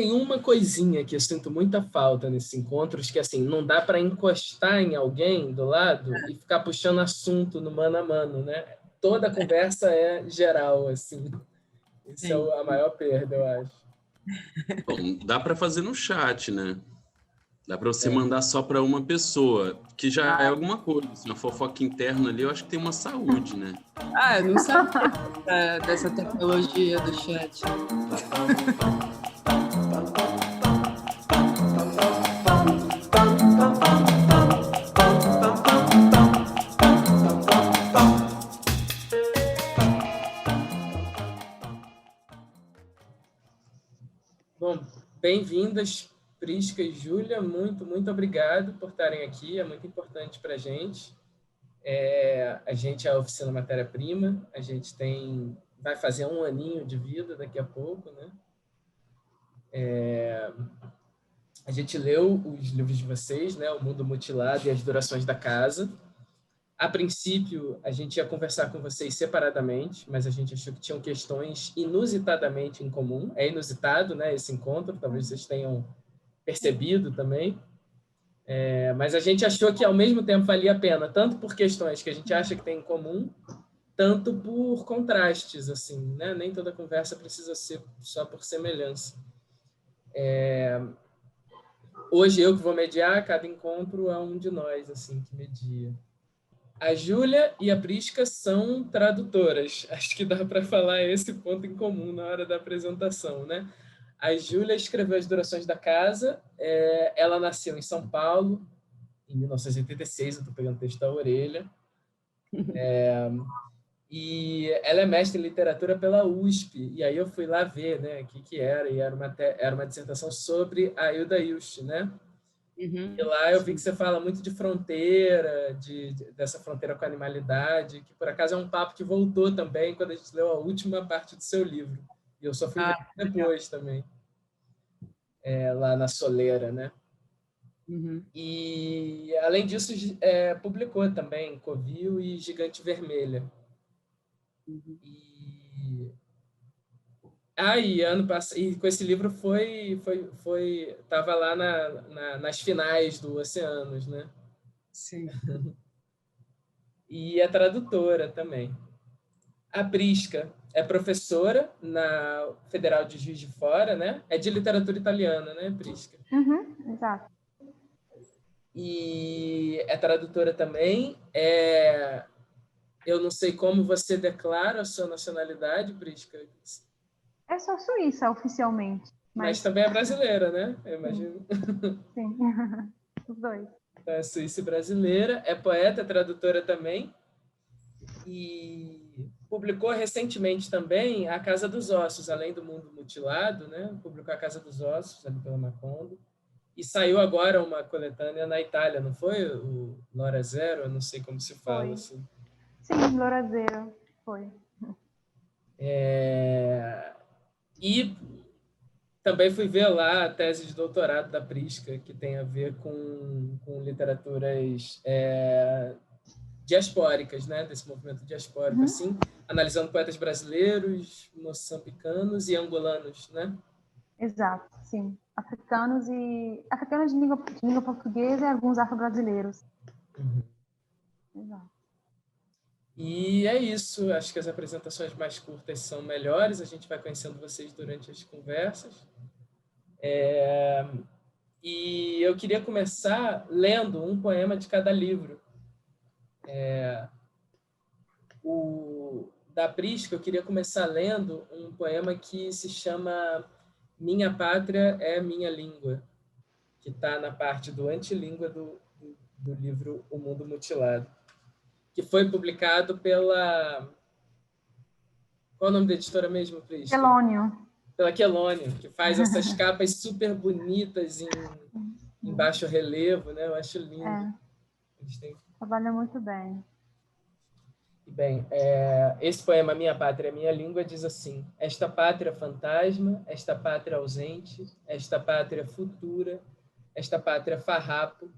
Tem uma coisinha que eu sinto muita falta nesses encontros, que assim, não dá para encostar em alguém do lado e ficar puxando assunto no mano a mano, né? Toda a conversa é geral, assim. Isso Sim. é a maior perda, eu acho. Bom, dá para fazer no chat, né? Dá para você mandar só para uma pessoa, que já é alguma coisa. Assim, uma fofoca interna ali, eu acho que tem uma saúde, né? Eu não sabia dessa tecnologia do chat. Bom, bem-vindas, Prisca e Júlia. Muito, muito obrigado por estarem aqui. É muito importante para a gente. A gente é a Oficina Matéria-Prima. A gente vai fazer 1 aninho de vida daqui a pouco, né? A gente leu os livros de vocês, né? O Mundo Mutilado e as Durações da Casa. A princípio, a gente ia conversar com vocês separadamente, mas a gente achou que tinham questões inusitadamente em comum. É inusitado, né, esse encontro, talvez vocês tenham percebido também. Mas a gente achou que, ao mesmo tempo, valia a pena, tanto por questões que a gente acha que tem em comum, tanto por contrastes, assim, né? Nem toda conversa precisa ser só por semelhança. Hoje eu que vou mediar, cada encontro é um de nós, assim, que media. A Júlia e a Prisca são tradutoras. Acho que dá para falar esse ponto em comum na hora da apresentação, né? A Júlia escreveu As Durações da Casa. Ela nasceu em São Paulo, em 1986. Eu estou pegando o texto da orelha. E ela é mestre em literatura pela USP. E aí eu fui lá ver, né, o que era. E era uma dissertação sobre a Hilda Ilst, né? E lá eu vi que você fala muito de fronteira, dessa fronteira com a animalidade, que por acaso é um papo que voltou também quando a gente leu a última parte do seu livro. E eu só fui ver depois também, lá na Soleira, né? E, além disso, publicou também Covil e Gigante Vermelha. E ano passado, e com esse livro tava lá nas finais do Oceanos, né? Sim. E é tradutora também. A Prisca é professora na Federal de Juiz de Fora, né? É de literatura italiana, né, Prisca? Exato. E é tradutora também. Eu não sei como você declara a sua nacionalidade, Prisca. Eu sou suíça, oficialmente. Mas também é brasileira, né? Eu imagino. Sim. Os dois. Então, é suíça e brasileira. É poeta, tradutora também. E publicou recentemente também A Casa dos Ossos, além do Mundo Mutilado, né? Publicou A Casa dos Ossos, ali pela Macondo. E saiu agora uma coletânea na Itália, não foi? O Lora Zero, eu não sei como se fala. Foi. Assim. Sim, Lora Zero, foi. E também fui ver lá a tese de doutorado da Prisca, que tem a ver com literaturas diaspóricas, né? Desse movimento diaspórico, assim, analisando poetas brasileiros, moçambicanos e angolanos, né? Exato, sim. Africanos de língua portuguesa e alguns afro-brasileiros. Exato. E é isso. Acho que as apresentações mais curtas são melhores. A gente vai conhecendo vocês durante as conversas. E eu queria começar lendo um poema de cada livro. Da Prisca, eu queria começar lendo um poema que se chama Minha Pátria é Minha Língua, que está na parte do antilíngua do livro O Mundo Mutilado, que foi publicado pela... Qual é o nome da editora mesmo, Prisca? Quelônio. Pela Quelônio, que faz essas capas super bonitas em baixo relevo, né? Eu acho lindo. Trabalha muito bem. Bem, esse poema Minha Pátria, Minha Língua diz assim: esta pátria fantasma, esta pátria ausente, esta pátria futura, esta pátria farrapo,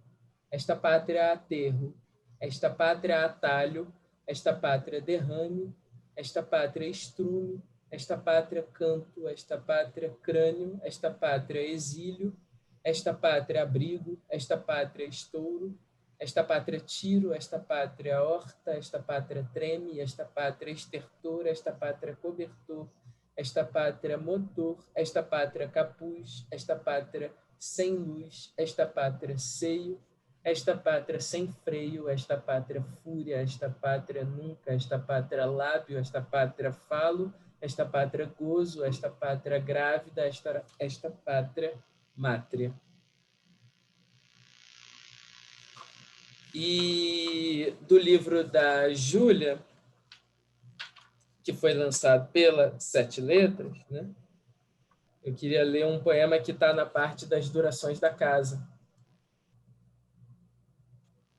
esta pátria aterro, esta pátria atalho, esta pátria derrame, esta pátria estrume, esta pátria canto, esta pátria crânio, esta pátria exílio, esta pátria abrigo, esta pátria estouro, esta pátria tiro, esta pátria horta, esta pátria treme, esta pátria estertor, esta pátria cobertor, esta pátria motor, esta pátria capuz, esta pátria sem luz, esta pátria seio, esta pátria sem freio, esta pátria fúria, esta pátria nunca, esta pátria lábio, esta pátria falo, esta pátria gozo, esta pátria grávida, esta pátria mátria. E do livro da Júlia, que foi lançado pela Sete Letras, né? Eu queria ler um poema que está na parte das durações da casa,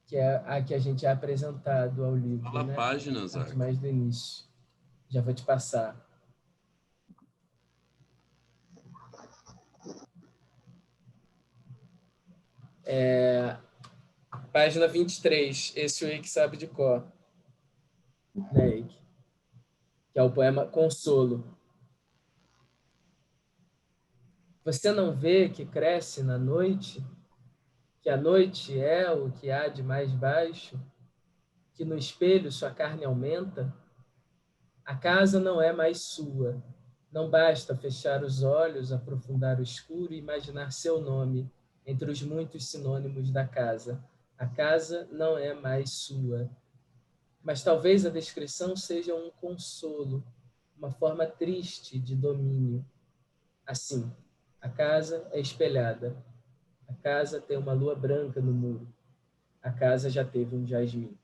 que é a que a gente é apresentado ao livro. Fala né? a página, Zac. Mais do início. Já vou te passar. Página 23, esse o Ike sabe de cor. Né, Ike? Que é o poema Consolo. Você não vê que cresce na noite, que a noite é o que há de mais baixo, que no espelho sua carne aumenta? A casa não é mais sua. Não basta fechar os olhos, aprofundar o escuro e imaginar seu nome entre os muitos sinônimos da casa. A casa não é mais sua. Mas talvez a descrição seja um consolo, uma forma triste de domínio. Assim, a casa é espelhada. A casa tem uma lua branca no muro. A casa já teve um jasmim.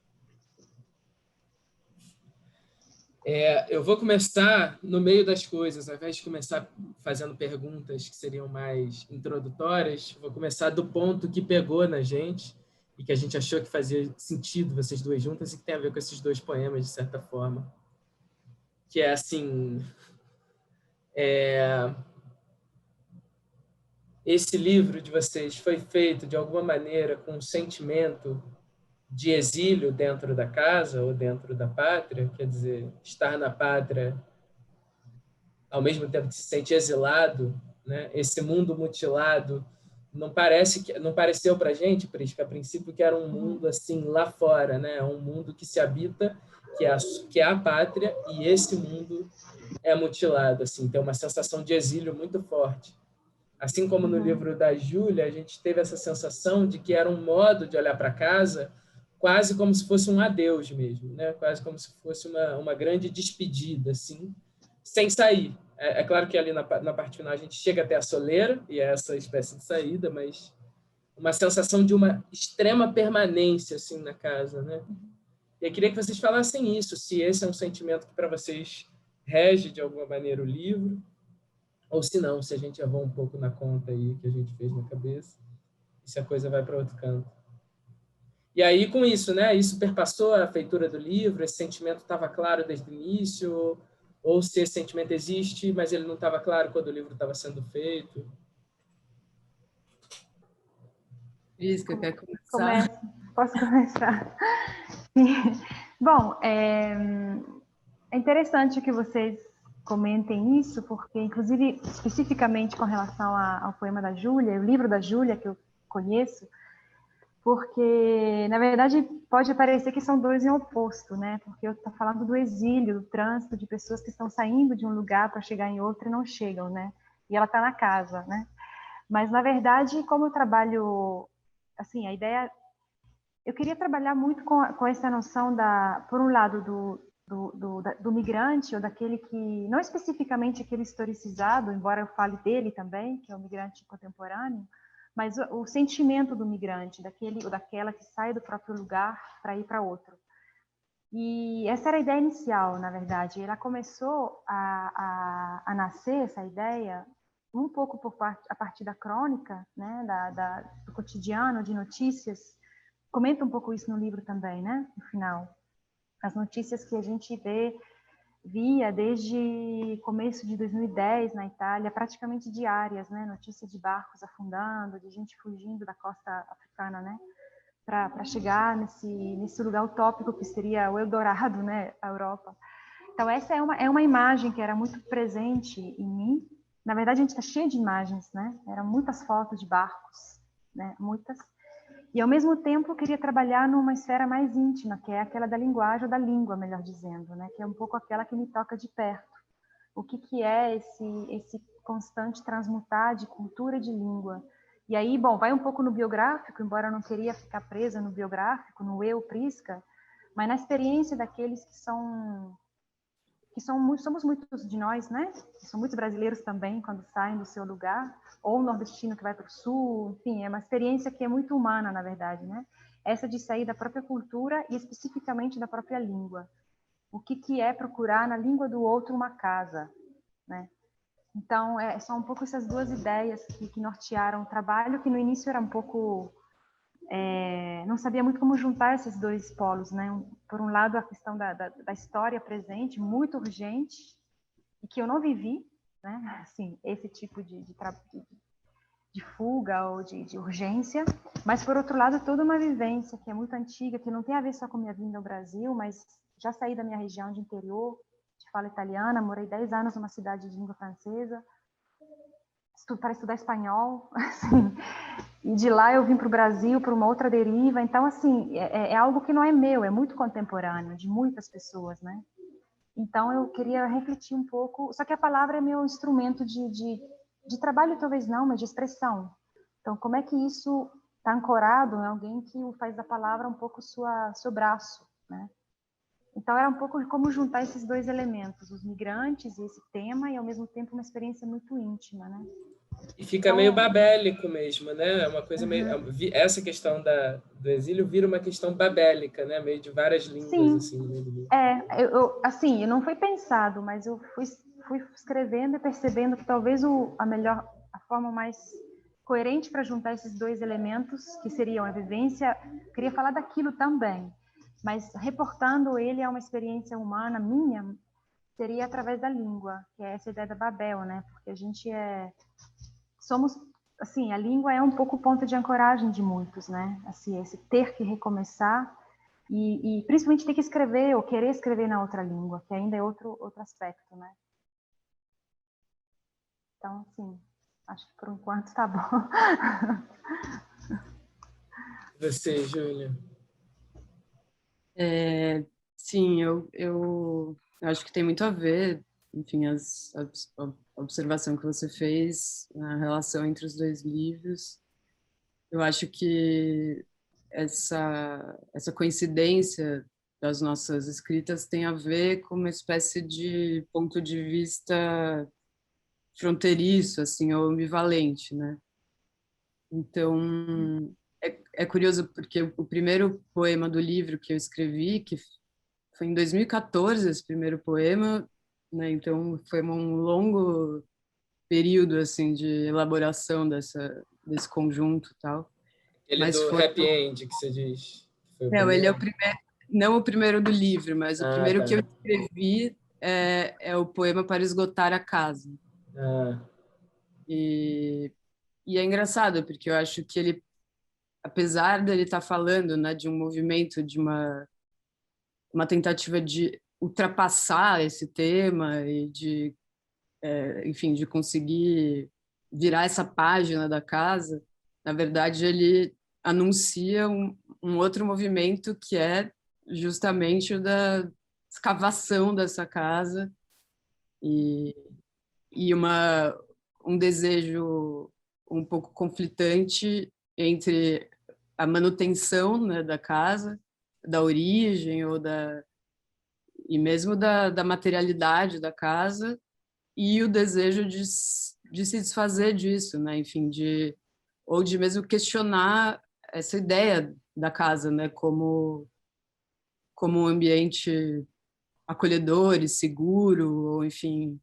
Eu vou começar no meio das coisas, ao invés de começar fazendo perguntas que seriam mais introdutórias, vou começar do ponto que pegou na gente e que a gente achou que fazia sentido vocês duas juntas e que tem a ver com esses dois poemas, de certa forma. Que é assim... Esse livro de vocês foi feito, de alguma maneira, com um sentimento de exílio dentro da casa ou dentro da pátria, quer dizer, estar na pátria ao mesmo tempo que se sente exilado, né? Esse mundo mutilado não pareceu para a gente, Prisca, a princípio, que era um mundo assim lá fora, né? Um mundo que se habita, que é a pátria, e esse mundo é mutilado, assim, tem uma sensação de exílio muito forte. Assim como no livro da Júlia, a gente teve essa sensação de que era um modo de olhar para casa quase como se fosse um adeus mesmo, né? Quase como se fosse uma grande despedida, assim, sem sair. É claro que ali na parte final a gente chega até a soleira, e é essa espécie de saída, mas uma sensação de uma extrema permanência assim, na casa. Né? E eu queria que vocês falassem isso, se esse é um sentimento que para vocês rege de alguma maneira o livro, ou se não, se a gente errou um pouco na conta aí que a gente fez na cabeça, e se a coisa vai para outro canto. E aí, com isso, né, isso perpassou a feitura do livro, esse sentimento estava claro desde o início, ou se esse sentimento existe, mas ele não estava claro quando o livro estava sendo feito. Prisca, quer começar? Posso começar? Bom, é interessante que vocês comentem isso, porque, inclusive, especificamente com relação ao poema da Júlia, o livro da Júlia, que eu conheço, porque, na verdade, pode parecer que são dois em oposto, né? Porque eu estou falando do exílio, do trânsito, de pessoas que estão saindo de um lugar para chegar em outro e não chegam, né? E ela está na casa, né? Mas, na verdade, como eu trabalho, assim, a ideia... Eu queria trabalhar muito com essa noção por um lado, do migrante, ou daquele que, não especificamente aquele historicizado, embora eu fale dele também, que é o migrante contemporâneo, mas o sentimento do migrante, daquele ou daquela que sai do próprio lugar para ir para outro. E essa era a ideia inicial, na verdade. Ela começou a nascer, essa ideia, um pouco a partir da crônica, né, do cotidiano, de notícias. Comenta um pouco isso no livro também, né, no final. As notícias que a gente via desde começo de 2010 na Itália, praticamente diárias, né? Notícias de barcos afundando, de gente fugindo da costa africana, né? Para chegar nesse lugar utópico que seria o Eldorado, né? A Europa. Então, essa é uma imagem que era muito presente em mim. Na verdade, a gente está cheio de imagens, né? Eram muitas fotos de barcos, né? Muitas. E, ao mesmo tempo, eu queria trabalhar numa esfera mais íntima, que é aquela da linguagem, ou da língua, melhor dizendo, né? Que é um pouco aquela que me toca de perto. O que é esse constante transmutar de cultura e de língua? E aí, bom, vai um pouco no biográfico, embora eu não queria ficar presa no biográfico, no eu, Prisca, mas na experiência daqueles que somos muitos de nós, né? Que são muitos brasileiros também, quando saem do seu lugar, ou nordestino que vai para o sul, enfim, é uma experiência que é muito humana, na verdade, né? Essa de sair da própria cultura e especificamente da própria língua. O que é procurar na língua do outro uma casa, né? Então, são um pouco essas duas ideias que nortearam o trabalho, que no início era um pouco... não sabia muito como juntar esses dois polos, né? Por um lado, a questão da história presente, muito urgente, e que eu não vivi, né? Assim, esse tipo de fuga ou de urgência, mas, por outro lado, toda uma vivência que é muito antiga, que não tem a ver só com minha vinda ao Brasil, mas já saí da minha região de interior, de fala italiana, morei 10 anos numa cidade de língua francesa, para estudar espanhol, assim, e de lá eu vim para o Brasil por uma outra deriva. Então, assim, é algo que não é meu, é muito contemporâneo, de muitas pessoas, né? Então, eu queria refletir um pouco, só que a palavra é meu instrumento de trabalho, talvez não, mas de expressão. Então, como é que isso está ancorado em alguém que faz da palavra um pouco seu braço, né? Então, era um pouco como juntar esses dois elementos, os migrantes e esse tema, e ao mesmo tempo uma experiência muito íntima, né? E fica meio babélico mesmo, né? É uma coisa meio... Essa questão do exílio vira uma questão babélica, né? Meio de várias línguas, Sim. assim. Assim, não foi pensado, mas eu fui escrevendo e percebendo que talvez a forma mais coerente para juntar esses dois elementos, que seriam a vivência, eu queria falar daquilo também, mas reportando ele a uma experiência humana minha, seria através da língua, que é essa ideia da Babel, né? Porque a gente somos, assim, a língua é um pouco o ponto de ancoragem de muitos, né? Assim, esse ter que recomeçar e principalmente ter que escrever ou querer escrever na outra língua, que ainda é outro aspecto, né? Então, assim, acho que por enquanto tá bom. Você, Júlia? Sim, eu acho que tem muito a ver, enfim, a observação que você fez na relação entre os dois livros. Eu acho que essa coincidência das nossas escritas tem a ver com uma espécie de ponto de vista fronteiriço, assim, ou ambivalente, né? Então, é curioso porque o primeiro poema do livro que eu escrevi, que foi em 2014, esse primeiro poema, né? Então foi um longo período assim de elaboração desse conjunto e tal. Ele Mas do foi Happy End, que você diz. Foi o não, ele é primeiro? o primeiro, não o primeiro do livro, mas o Ah, primeiro tá. que eu escrevi é o poema Para Esgotar a Casa. Ah, E, e é engraçado porque eu acho que ele, apesar dele estar falando, né, de um movimento, de uma tentativa de ultrapassar esse tema e de, enfim, de conseguir virar essa página da casa, na verdade ele anuncia um outro movimento que é justamente o da escavação dessa casa e, e um desejo um pouco conflitante entre a manutenção, né, da casa, da origem e mesmo da materialidade da casa e o desejo de se desfazer disso, né? Enfim, ou de mesmo questionar essa ideia da casa, né? Como um ambiente acolhedor e seguro, ou enfim,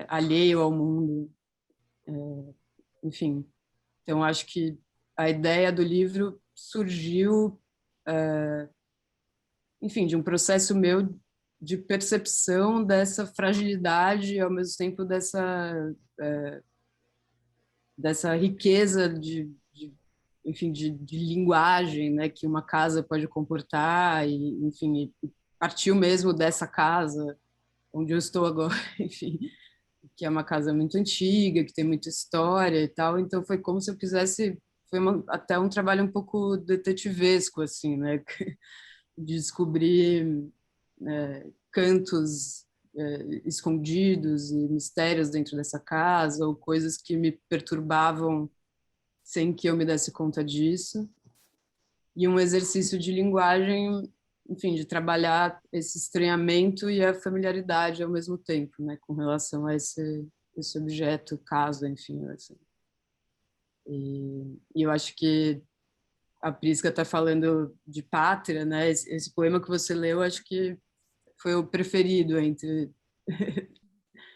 alheio ao mundo, enfim. Então, acho que a ideia do livro surgiu, enfim, de um processo meu de percepção dessa fragilidade e, ao mesmo tempo, dessa riqueza enfim, de linguagem, né, que uma casa pode comportar e, enfim, partiu mesmo dessa casa onde eu estou agora, enfim, que é uma casa muito antiga, que tem muita história e tal. Então foi como se eu quisesse, até um trabalho um pouco detetivesco, assim, né? De descobrir cantos escondidos e mistérios dentro dessa casa, ou coisas que me perturbavam sem que eu me desse conta disso. E um exercício de linguagem, enfim, de trabalhar esse estranhamento e a familiaridade ao mesmo tempo, né, com relação a esse objeto, caso, enfim. Assim. E eu acho que a Prisca está falando de pátria, né? Esse poema que você leu, acho que foi o preferido entre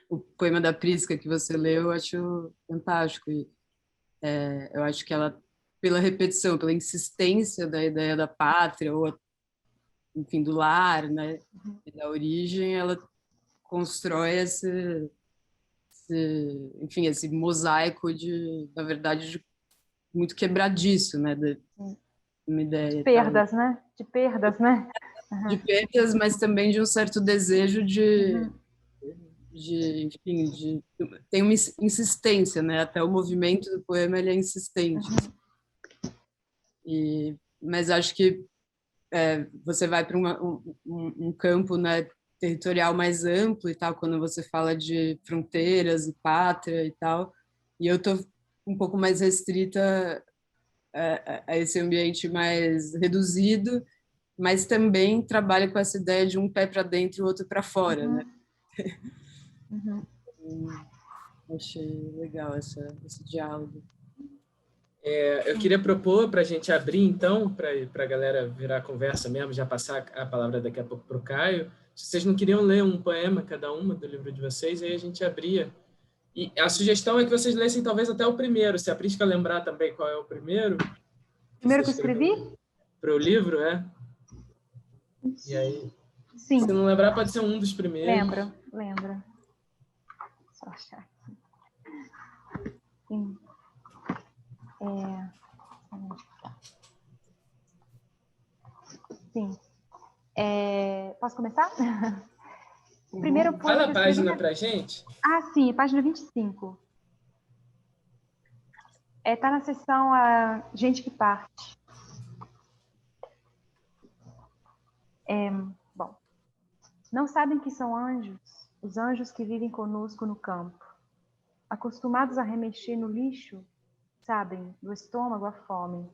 o poema da Prisca que você leu, eu acho fantástico. E, eu acho que ela, pela repetição, pela insistência da ideia da pátria, ou, enfim, do lar, né? E da origem, ela constrói enfim, esse mosaico na verdade, muito quebradiço, né? Uma ideia. De perdas, né? De perdas, né? De perdas, mas também de um certo desejo enfim, tem uma insistência, né? Até o movimento do poema ele é insistente. Mas acho que você vai para um campo, né, territorial mais amplo e tal, quando você fala de fronteiras e pátria e tal, e eu estou um pouco mais restrita a esse ambiente mais reduzido, mas também trabalho com essa ideia de um pé para dentro e o outro para fora, né? Achei legal esse diálogo. Eu queria propor para a gente abrir, então, para a galera virar a conversa mesmo, já passar a palavra daqui a pouco para o Caio. Se vocês não queriam ler um poema, cada uma, do livro de vocês, aí a gente abria. E a sugestão é que vocês lessem talvez até o primeiro, se a Prisca lembrar também qual é o primeiro. Primeiro que eu escrevi? Para o livro, E aí, sim. Se não lembrar, pode ser um dos primeiros. Lembro. Só achar aqui. Sim. Sim. Posso começar? Primeiro Fala a página para a gente. Sim, página 25. Está na seção Gente que Parte. Bom, não sabem que são anjos, os anjos que vivem conosco no campo. Acostumados a remexer no lixo, sabem do estômago a fome,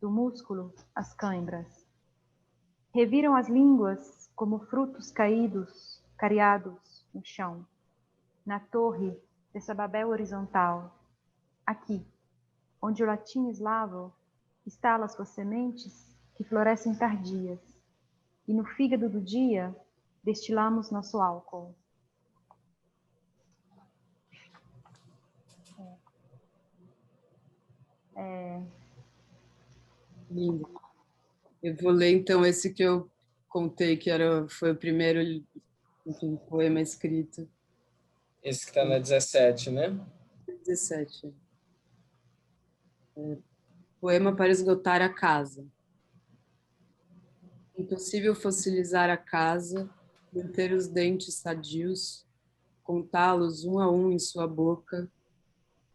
do músculo as cãibras. Reviram as línguas como frutos caídos, cariados no chão, na torre dessa Babel horizontal. Aqui, onde o latim eslavo estala suas sementes que florescem tardias, e no fígado do dia destilamos nosso álcool. Lindo. Eu vou ler, então, esse que eu contei, que foi o primeiro, enfim, poema escrito. Esse que está na 17, né? 17. Poema para esgotar a casa. Impossível fossilizar a casa, manter os dentes sadios, contá-los um a um em sua boca.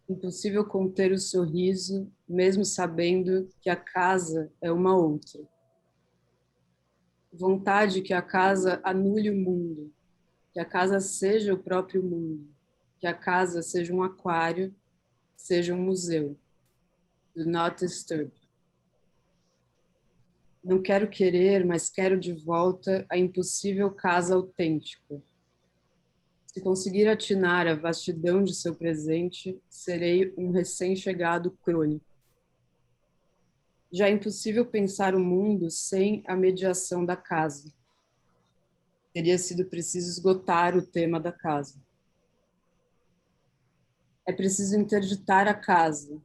Impossível conter o sorriso, mesmo sabendo que a casa é uma outra. Vontade que a casa anule o mundo, que a casa seja o próprio mundo, que a casa seja um aquário, seja um museu. Do not disturb. Não quero querer, mas quero de volta a impossível casa autêntica. Se conseguir atinar a vastidão de seu presente, serei um recém-chegado crônico. Já é impossível pensar o mundo sem a mediação da casa. Teria sido preciso esgotar o tema da casa. É preciso interditar a casa,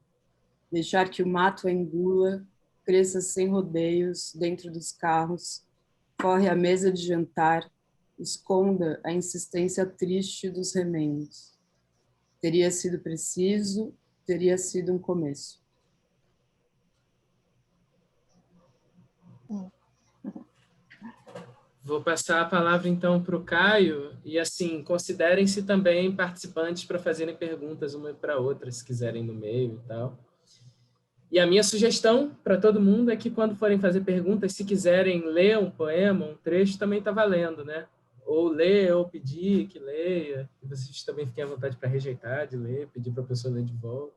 deixar que o mato a engula, cresça sem rodeios dentro dos carros, corre à mesa de jantar, esconda a insistência triste dos remendos. Teria sido preciso, teria sido um começo. Vou passar a palavra, então, para o Caio. E, assim, considerem-se também participantes para fazerem perguntas uma para outra, se quiserem no meio e tal. E a minha sugestão para todo mundo é que, quando forem fazer perguntas, se quiserem ler um poema, um trecho, também está valendo, né? Ou ler, ou pedir que leia. E vocês também fiquem à vontade para rejeitar de ler, pedir para a pessoa ler de volta.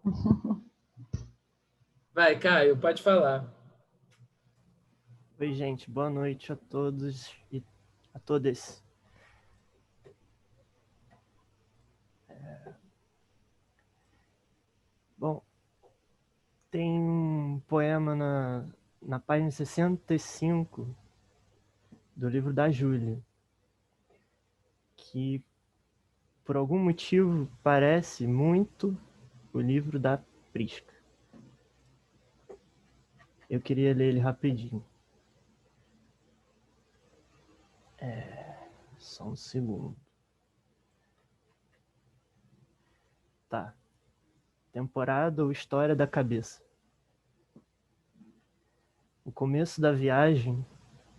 Vai, Caio, pode falar. Oi, gente, boa noite a todos e a todas. Bom, tem um poema na página 65 do livro da Júlia, que por algum motivo parece muito o livro da Prisca. Eu queria ler ele rapidinho. Só um segundo. Tá. Temporada ou história da cabeça. O começo da viagem,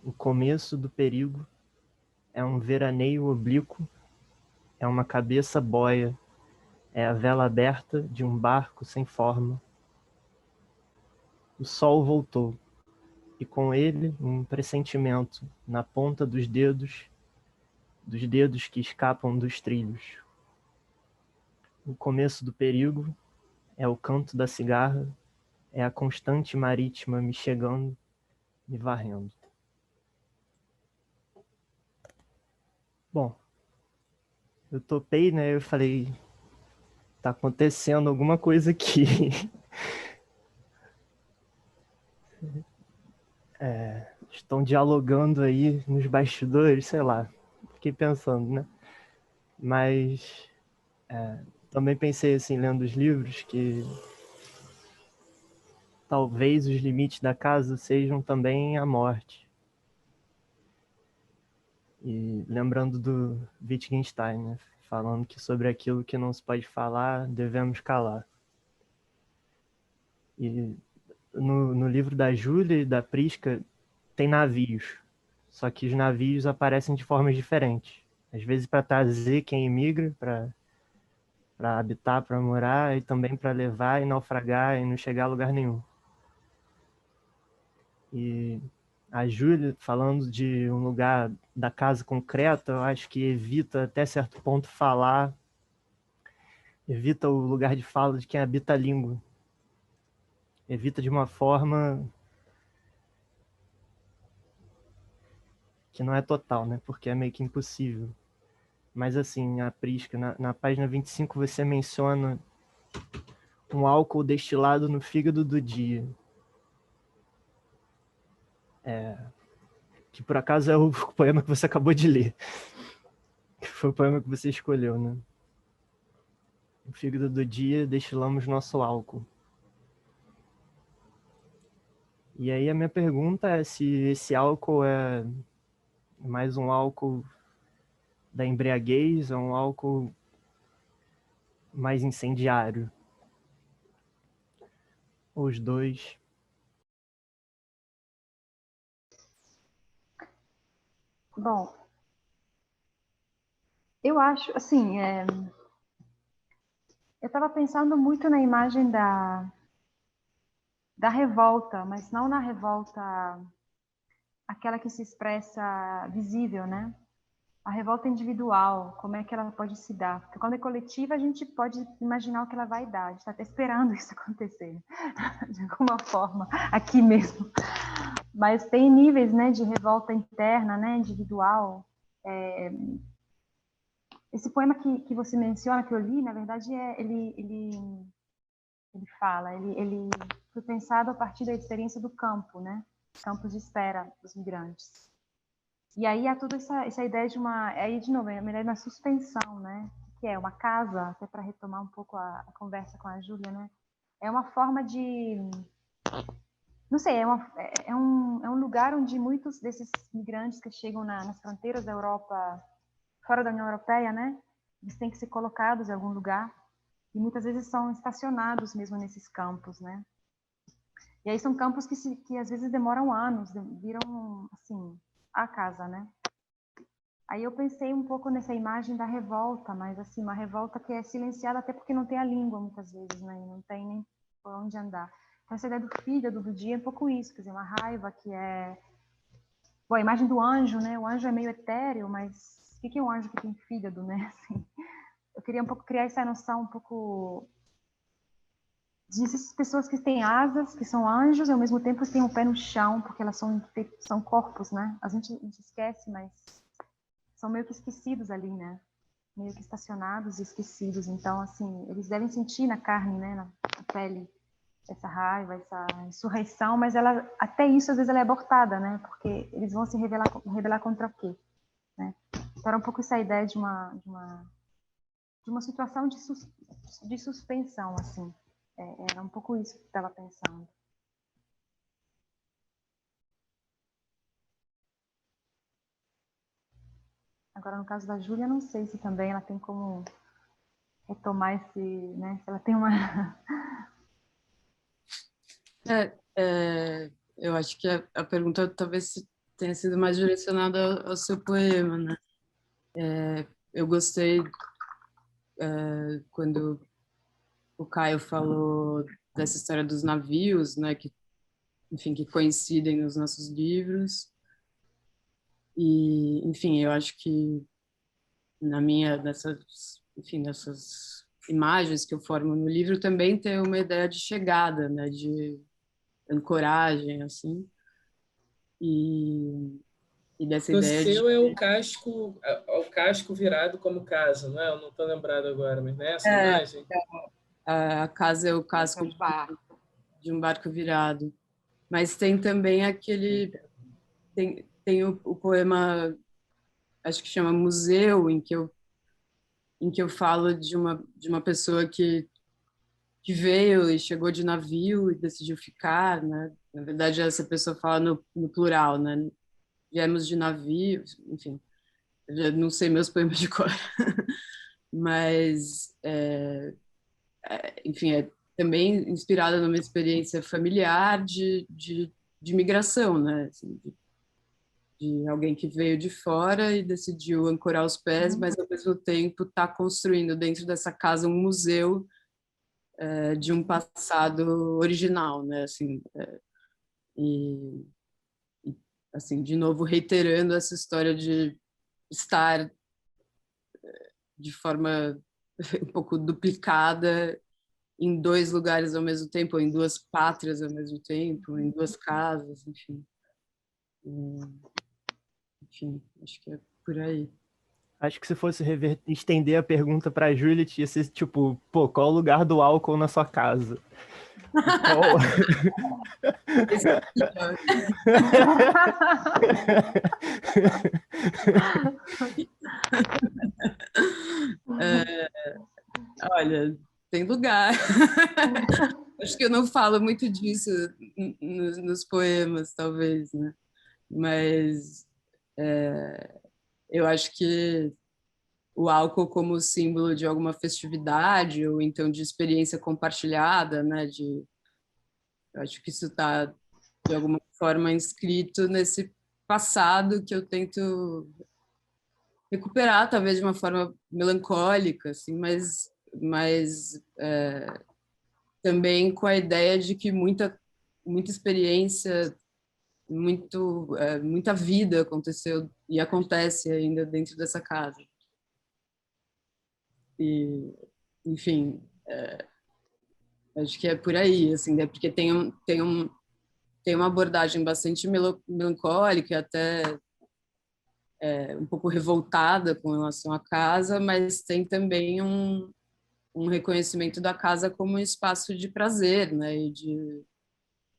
o começo do perigo, é um veraneio oblíquo, é uma cabeça bóia, é a vela aberta de um barco sem forma. O sol voltou, e com ele um pressentimento na ponta dos dedos que escapam dos trilhos. O começo do perigo é o canto da cigarra, é a constante marítima me chegando, me varrendo. Bom, eu topei, né? Eu falei, tá acontecendo alguma coisa aqui. Estão dialogando aí nos bastidores, sei lá. Fiquei pensando, né? Mas também pensei assim, lendo os livros, que talvez os limites da casa sejam também a morte. E lembrando do Wittgenstein, né? Falando que sobre aquilo que não se pode falar, devemos calar. E no livro da Júlia e da Prisca tem navios, só que os navios aparecem de formas diferentes. Às vezes para trazer quem emigra, para habitar, para morar, e também para levar e naufragar e não chegar a lugar nenhum. E a Júlia, falando de um lugar da casa concreta, eu acho que evita até certo ponto falar, evita o lugar de fala de quem habita a língua. Evita de uma forma que não é total, né? Porque é meio que impossível. Mas assim, a Prisca, na página 25, você menciona um álcool destilado no fígado do dia. Que por acaso é o poema que você acabou de ler. Que foi o poema que você escolheu, né? No fígado do dia, destilamos nosso álcool. E aí a minha pergunta é se esse álcool é mais um álcool da embriaguez ou um álcool mais incendiário. Ou os dois. Bom, eu acho, assim, eu estava pensando muito na imagem da revolta, mas não na revolta aquela que se expressa visível, né? A revolta individual, como é que ela pode se dar? Porque quando é coletiva, a gente pode imaginar o que ela vai dar. A gente está até esperando isso acontecer, de alguma forma, aqui mesmo. Mas tem níveis, né, de revolta interna, né, individual. Esse poema que você menciona, que eu li, na verdade, ele fala, ele foi pensado a partir da experiência do campo, né? Campos de espera dos migrantes. E aí há toda essa ideia de aí de novo, a ideia de uma suspensão, né? Que é uma casa, até para retomar um pouco a conversa com a Júlia, né? É uma forma de, não sei, é um lugar onde muitos desses migrantes que chegam nas fronteiras da Europa, fora da União Europeia, né? Eles têm que ser colocados em algum lugar e muitas vezes são estacionados mesmo nesses campos, né? E aí são campos que às vezes demoram anos, viram, assim, a casa, né? Aí eu pensei um pouco nessa imagem da revolta, mas assim, uma revolta que é silenciada até porque não tem a língua muitas vezes, né? E não tem nem por onde andar. Então essa ideia do fígado do dia é um pouco isso, quer dizer, uma raiva que é... Bom, a imagem do anjo, né? O anjo é meio etéreo, mas o que é um anjo que tem fígado, né? Assim, eu queria um pouco criar essa noção um pouco dessas pessoas que têm asas, que são anjos, e ao mesmo tempo têm o pé no chão, porque elas são corpos, né? A gente esquece, mas são meio que esquecidos ali, né? Meio que estacionados e esquecidos. Então, assim, eles devem sentir na carne, né? Na pele, essa raiva, essa insurreição, mas ela, até isso, às vezes, ela é abortada, né? Porque eles vão se rebelar contra o quê? Né? Então, era um pouco essa ideia de uma situação de suspensão, assim. Era um pouco isso que eu estava pensando. Agora, no caso da Júlia, não sei se também ela tem como retomar esse, né? Se ela tem uma... Eu acho que a pergunta talvez tenha sido mais direcionada ao seu poema, né? Eu gostei quando o Caio falou dessa história dos navios, né? Que, enfim, que coincidem nos nossos livros. E, enfim, eu acho que nessas imagens que eu formo no livro também tem uma ideia de chegada, né? De ancoragem, assim. E dessa No ideia de... seu é o casco virado como casa, não é? Eu não estou lembrado agora, mas não é essa imagem? A casa é o casco de um barco virado. Mas tem também tem o poema, acho que chama Museu, em que eu falo de uma pessoa que veio e chegou de navio e decidiu ficar, né? Na verdade, essa pessoa fala no plural, né? Viemos de navio, enfim. Eu já não sei meus poemas de cor. Mas, enfim, é também inspirada numa experiência familiar de migração, né? Assim, de alguém que veio de fora e decidiu ancorar os pés, mas ao mesmo tempo está construindo dentro dessa casa um museu de um passado original, né? Assim, e, assim, de novo reiterando essa história de estar de forma um pouco duplicada em dois lugares ao mesmo tempo, ou em duas pátrias ao mesmo tempo, em duas casas, enfim. Enfim, acho que é por aí. Acho que se fosse estender a pergunta pra Juliet, ia ser tipo, pô, qual o lugar do álcool na sua casa? Qual... Olha, tem lugar. Acho que eu não falo muito disso nos poemas, talvez, né? Mas eu acho que o álcool como símbolo de alguma festividade ou então de experiência compartilhada, né? Eu acho que isso está de alguma forma inscrito nesse passado que eu tento recuperar, talvez de uma forma melancólica, assim, mas também com a ideia de que muita experiência, muita vida aconteceu e acontece ainda dentro dessa casa. E, enfim, acho que é por aí, assim, né? Porque tem uma abordagem bastante melancólica, até um pouco revoltada com relação à casa, mas tem também um reconhecimento da casa como um espaço de prazer, né? E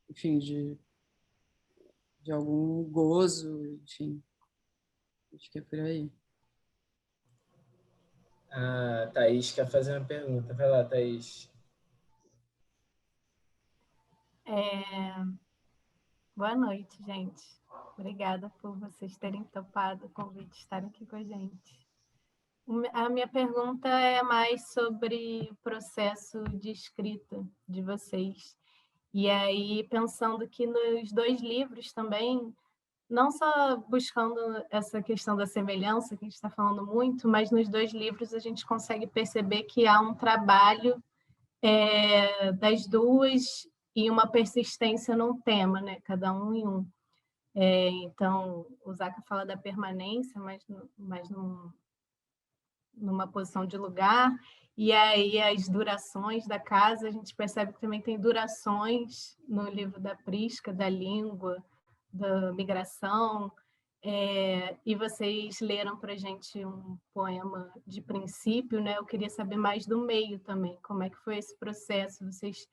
enfim, de algum gozo, enfim. Acho que é por aí. A Thaís quer fazer uma pergunta. Vai lá, Thaís. Boa noite, gente. Obrigada por vocês terem topado o convite, estarem aqui com a gente. A minha pergunta é mais sobre o processo de escrita de vocês. E aí, pensando que nos dois livros também não só buscando essa questão da semelhança, que a gente está falando muito, mas nos 2 livros a gente consegue perceber que há um trabalho das duas e uma persistência num tema, né? Cada um em um. Então, o Zaka fala da permanência, mas numa posição de lugar, e aí as durações da casa, a gente percebe que também tem durações no livro da Prisca, da língua, da migração, e vocês leram para a gente um poema de princípio, né? Eu queria saber mais do meio também, como é que foi esse processo? Vocês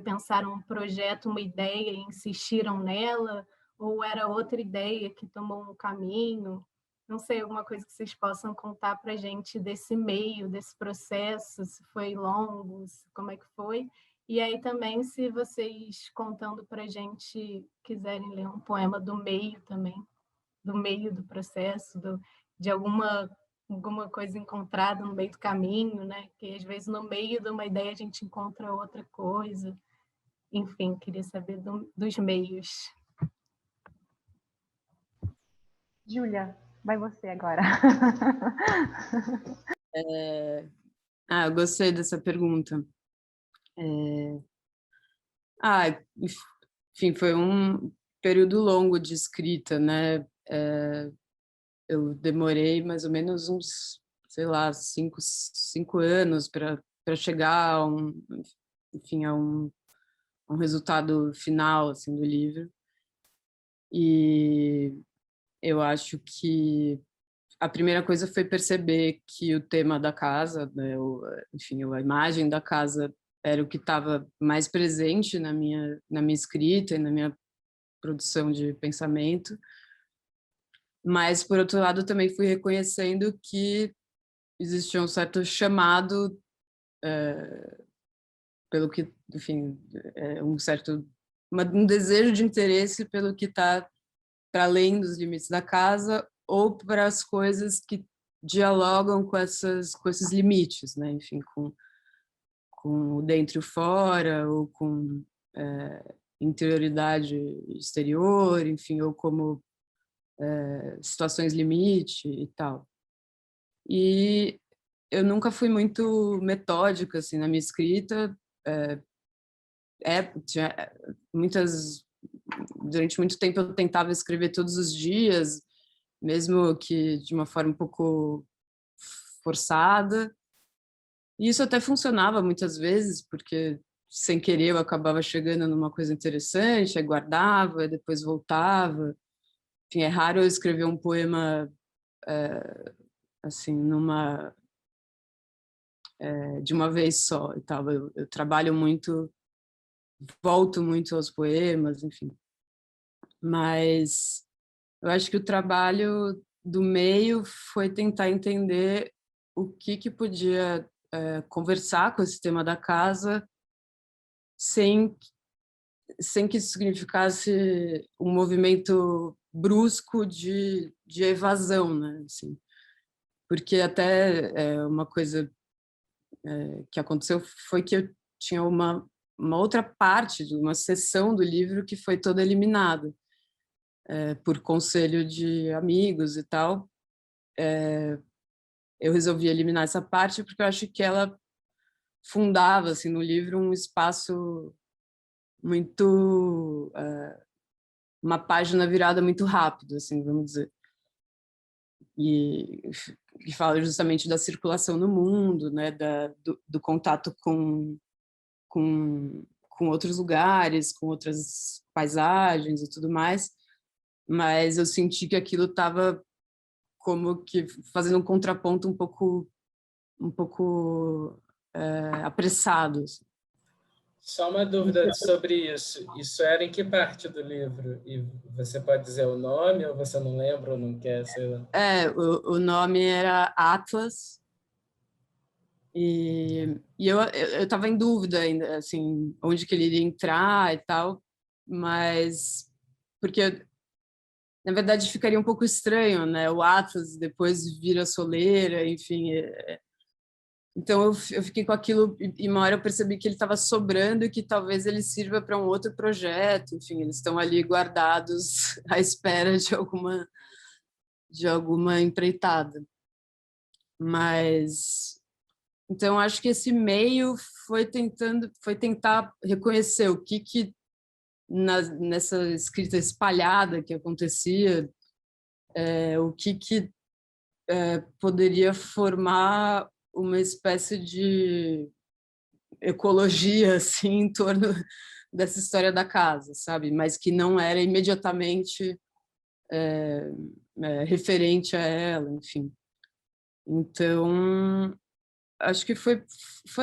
pensaram um projeto, uma ideia e insistiram nela, ou era outra ideia que tomou um caminho? Não sei, alguma coisa que vocês possam contar para a gente desse meio, desse processo, se foi longo, como é que foi. E aí também, se vocês, contando para a gente, quiserem ler um poema do meio também, do meio do processo, de alguma coisa encontrada no meio do caminho, né? Que às vezes no meio de uma ideia a gente encontra outra coisa. Enfim, queria saber dos meios. Júlia, vai você agora. Eu gostei dessa pergunta. Enfim, foi um período longo de escrita, né? Eu demorei mais ou menos uns, sei lá, 5 anos para chegar a um resultado final assim do livro. E eu acho que a primeira coisa foi perceber que o tema da casa, né, enfim, a imagem da casa era o que estava mais presente na minha escrita e na minha produção de pensamento. Mas, por outro lado, também fui reconhecendo que existia um certo chamado, pelo que, enfim, um desejo de interesse pelo que está para além dos limites da casa ou para as coisas que dialogam com esses limites, né? Enfim, com o dentro e o fora, ou com interioridade exterior, enfim, ou como situações limite e tal. E eu nunca fui muito metódica assim na minha escrita. Durante muito tempo eu tentava escrever todos os dias, mesmo que de uma forma um pouco forçada. E isso até funcionava muitas vezes, porque sem querer eu acabava chegando numa coisa interessante, aí guardava, aí depois voltava. Enfim, é raro eu escrever um poema assim de uma vez só e tal. Eu trabalho muito, volto muito aos poemas, enfim. Mas eu acho que o trabalho do meio foi tentar entender o que podia conversar com esse tema da casa sem que isso significasse um movimento brusco de evasão, né? Assim, porque até uma coisa que aconteceu foi que eu tinha uma outra parte de uma seção do livro que foi toda eliminada por conselho de amigos e tal. Eu resolvi eliminar essa parte porque eu acho que ela fundava assim no livro um espaço muito uma página virada muito rápido, assim, vamos dizer, e fala justamente da circulação no mundo, né, do contato com outros lugares, com outras paisagens e tudo mais, mas eu senti que aquilo estava como que fazendo um contraponto um pouco apressado. Assim. Só uma dúvida sobre isso. Isso era em que parte do livro? E você pode dizer o nome, ou você não lembra, ou não quer, sei lá? O nome era Atlas, e eu estava em dúvida ainda, assim, onde que ele iria entrar e tal, mas porque na verdade ficaria um pouco estranho, né? O Atlas depois vira Soleira, enfim, Então eu fiquei com aquilo e uma hora eu percebi que ele estava sobrando e que talvez ele sirva para um outro projeto. Enfim, eles estão ali guardados à espera de alguma empreitada. Mas então acho que esse meio foi tentar reconhecer o que nessa escrita espalhada que acontecia, o que poderia formar uma espécie de ecologia assim em torno dessa história da casa, sabe? Mas que não era imediatamente referente a ela, enfim. Então, acho que foi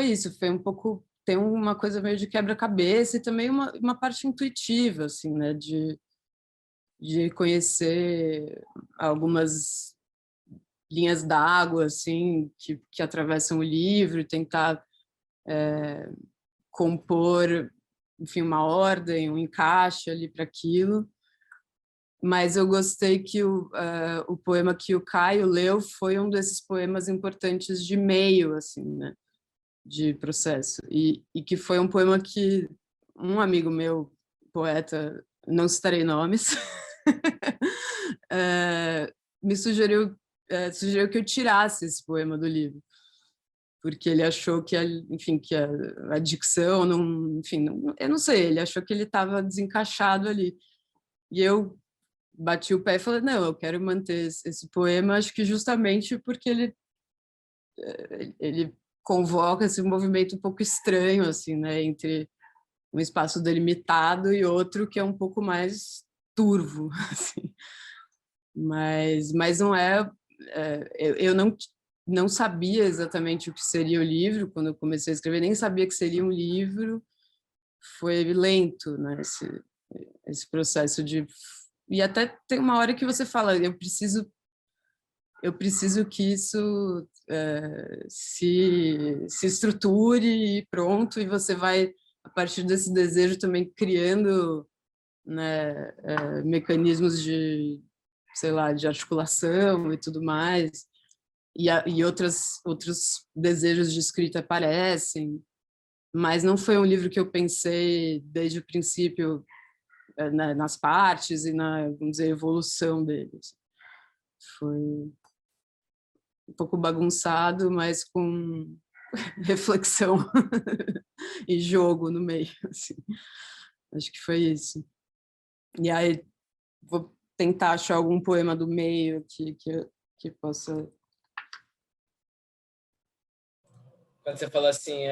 isso, foi um pouco, tem uma coisa meio de quebra-cabeça e também uma parte intuitiva, assim, né, de conhecer algumas linhas d'água, assim, que atravessam o livro e tentar compor, enfim, uma ordem, um encaixe ali para aquilo. Mas eu gostei que o poema que o Caio leu foi um desses poemas importantes de meio, assim, né, de processo. E que foi um poema que um amigo meu, poeta, não citarei nomes, me sugeriu que eu tirasse esse poema do livro, porque ele achou que, enfim, que a dicção, não, enfim, eu não sei, ele achou que ele estava desencaixado ali. E eu bati o pé e falei, não, eu quero manter esse poema, acho que justamente porque ele convoca esse movimento um pouco estranho, assim, né, entre um espaço delimitado e outro que é um pouco mais turvo, assim. Mas não eu não sabia exatamente o que seria o livro quando eu comecei a escrever, nem sabia que seria um livro. Foi lento, né, esse processo de... E até tem uma hora que você fala, eu preciso que isso se estruture e pronto, e você vai, a partir desse desejo, também criando, né, mecanismos de, sei lá, de articulação e tudo mais, e outros desejos de escrita aparecem, mas não foi um livro que eu pensei desde o princípio, nas partes e vamos dizer, evolução deles. Foi um pouco bagunçado, mas com reflexão e jogo no meio, assim. Acho que foi isso. E aí vou tentar achar algum poema do meio aqui que possa... Quando você falou assim,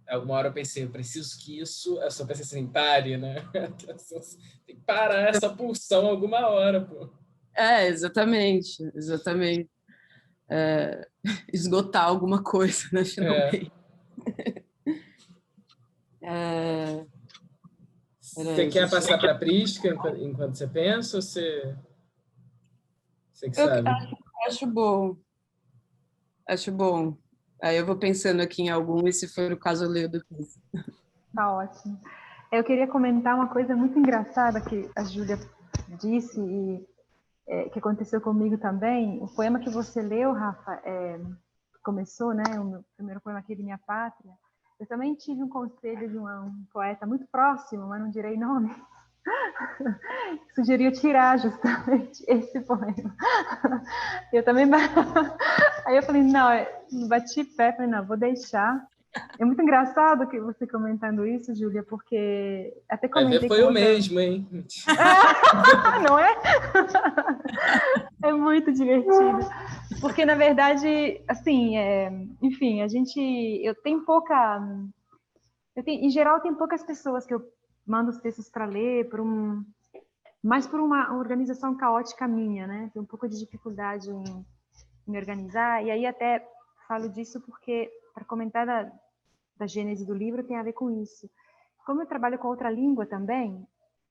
alguma hora eu pensei, eu preciso que isso... Eu só pensei assim, pare, né? Tem que parar essa pulsão alguma hora, pô. Exatamente. Esgotar alguma coisa, né, finalmente. Você quer passar para a Prisca enquanto você pensa, ou você que sabe? Acho bom. Aí eu vou pensando aqui em algum, e se for o caso eu leio depois. Tá ótimo. Eu queria comentar uma coisa muito engraçada que a Júlia disse e que aconteceu comigo também. O poema que você leu, Rafa, começou, né? O meu primeiro poema aqui de Minha Pátria. Eu também tive um conselho de um poeta muito próximo, mas não direi nome, sugeriu tirar justamente esse poema. Eu também... Aí eu falei, não, bati pé, falei, não, vou deixar. É muito engraçado que você comentando isso, Júlia, porque até comentei... Vai ver, foi o mesmo, hein? Não é? É muito divertido. Porque, na verdade, assim, enfim, em geral, tem poucas pessoas que eu mando os textos para ler, mais por uma organização caótica minha, né? Tenho um pouco de dificuldade em me organizar, e aí até falo disso porque, para comentar da gênese do livro, tem a ver com isso. Como eu trabalho com outra língua também,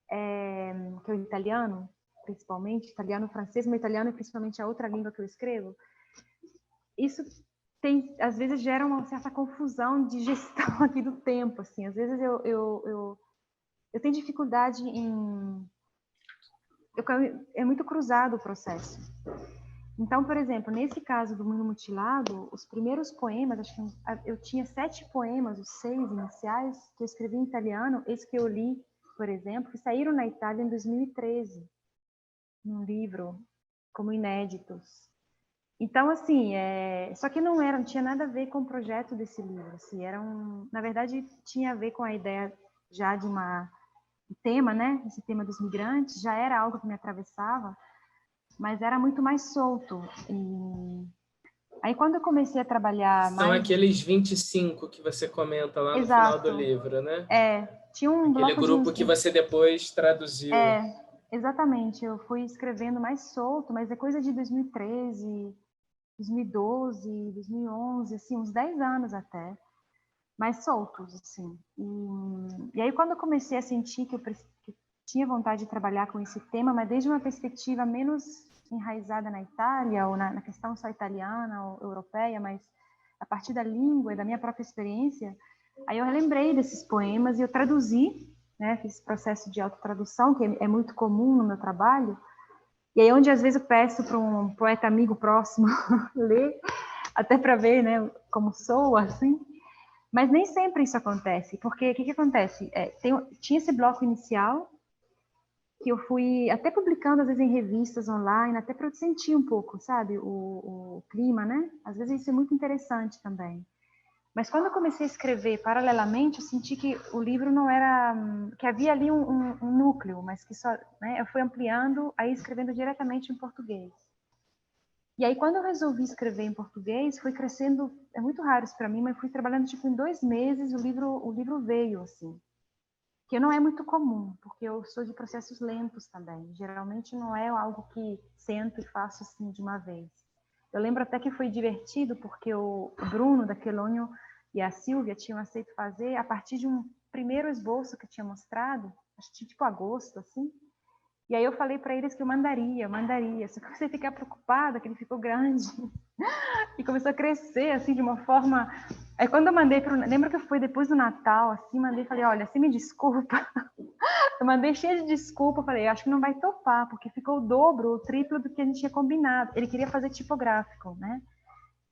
que é o italiano, principalmente, italiano, francês, mas italiano é principalmente a outra língua que eu escrevo, isso às vezes gera uma certa confusão de gestão aqui do tempo, assim. Às vezes eu tenho dificuldade é muito cruzado o processo. Então, por exemplo, nesse caso do Mundo Mutilado, os primeiros poemas, acho que eu tinha 7 poemas, os 6 iniciais, que eu escrevi em italiano, esse que eu li, por exemplo, que saíram na Itália em 2013, num livro, como inéditos. Então, assim, só que não tinha nada a ver com o projeto desse livro, assim, na verdade, tinha a ver com a ideia já de o tema, né, esse tema dos migrantes, já era algo que me atravessava, mas era muito mais solto. E aí, quando eu comecei a trabalhar São mais... aqueles 25 que você comenta lá no final do Exato. livro, né? Tinha um Aquele bloco de grupo que você depois traduziu. Exatamente. Eu fui escrevendo mais solto, mas é coisa de 2013, 2012, 2011, assim, uns 10 anos até, mais soltos, assim. E aí, quando eu comecei a sentir que que tinha vontade de trabalhar com esse tema, mas desde uma perspectiva menos enraizada na Itália, ou na questão só italiana ou europeia, mas a partir da língua e da minha própria experiência, aí eu relembrei desses poemas e eu traduzi, né, fiz esse processo de autotradução, que é muito comum no meu trabalho, e aí onde às vezes eu peço para um poeta amigo próximo ler, até para ver, né, como soa, assim, mas nem sempre isso acontece, porque o que acontece? Tinha esse bloco inicial, que eu fui até publicando, às vezes, em revistas online, até para eu sentir um pouco, sabe, o clima, né? Às vezes isso é muito interessante também. Mas quando eu comecei a escrever paralelamente, eu senti que o livro não era... que havia ali um núcleo, mas que só... né, eu fui ampliando, aí escrevendo diretamente em português. E aí, quando eu resolvi escrever em português, foi crescendo... É muito raro isso para mim, mas fui trabalhando, tipo, em 2 meses, o livro veio, assim. Que não é muito comum, porque eu sou de processos lentos também. Geralmente não é algo que sento e faço assim de uma vez. Eu lembro até que foi divertido, porque o Bruno da Quelônio e a Silvia tinham aceito fazer a partir de um primeiro esboço que eu tinha mostrado, acho que tipo agosto, assim. E aí eu falei para eles que eu mandaria. Só que você ficar preocupada que ele ficou grande e começou a crescer assim de uma forma. Aí quando eu mandei lembro que foi depois do Natal, assim, mandei, falei, olha, você me desculpa. Eu mandei cheia de desculpa, falei, acho que não vai topar, porque ficou o dobro, o triplo do que a gente tinha combinado. Ele queria fazer tipográfico, né?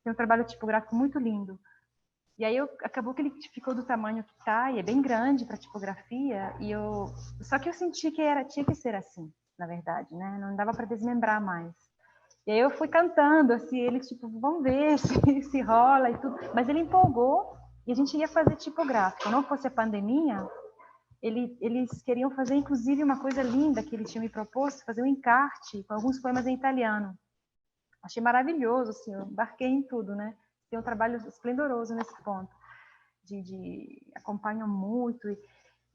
Tem um trabalho tipográfico muito lindo. E aí acabou que ele ficou do tamanho que tá, e é bem grande para tipografia, só que eu senti que tinha que ser assim, na verdade, né? Não dava para desmembrar mais. E aí eu fui cantando, assim, ele tipo, vamos ver se rola e tudo. Mas ele empolgou e a gente ia fazer tipográfico. Não fosse a pandemia, eles queriam fazer, inclusive, uma coisa linda que ele tinha me proposto, fazer um encarte com alguns poemas em italiano. Achei maravilhoso, assim, eu embarquei em tudo, né? Tem um trabalho esplendoroso nesse ponto. Acompanham muito.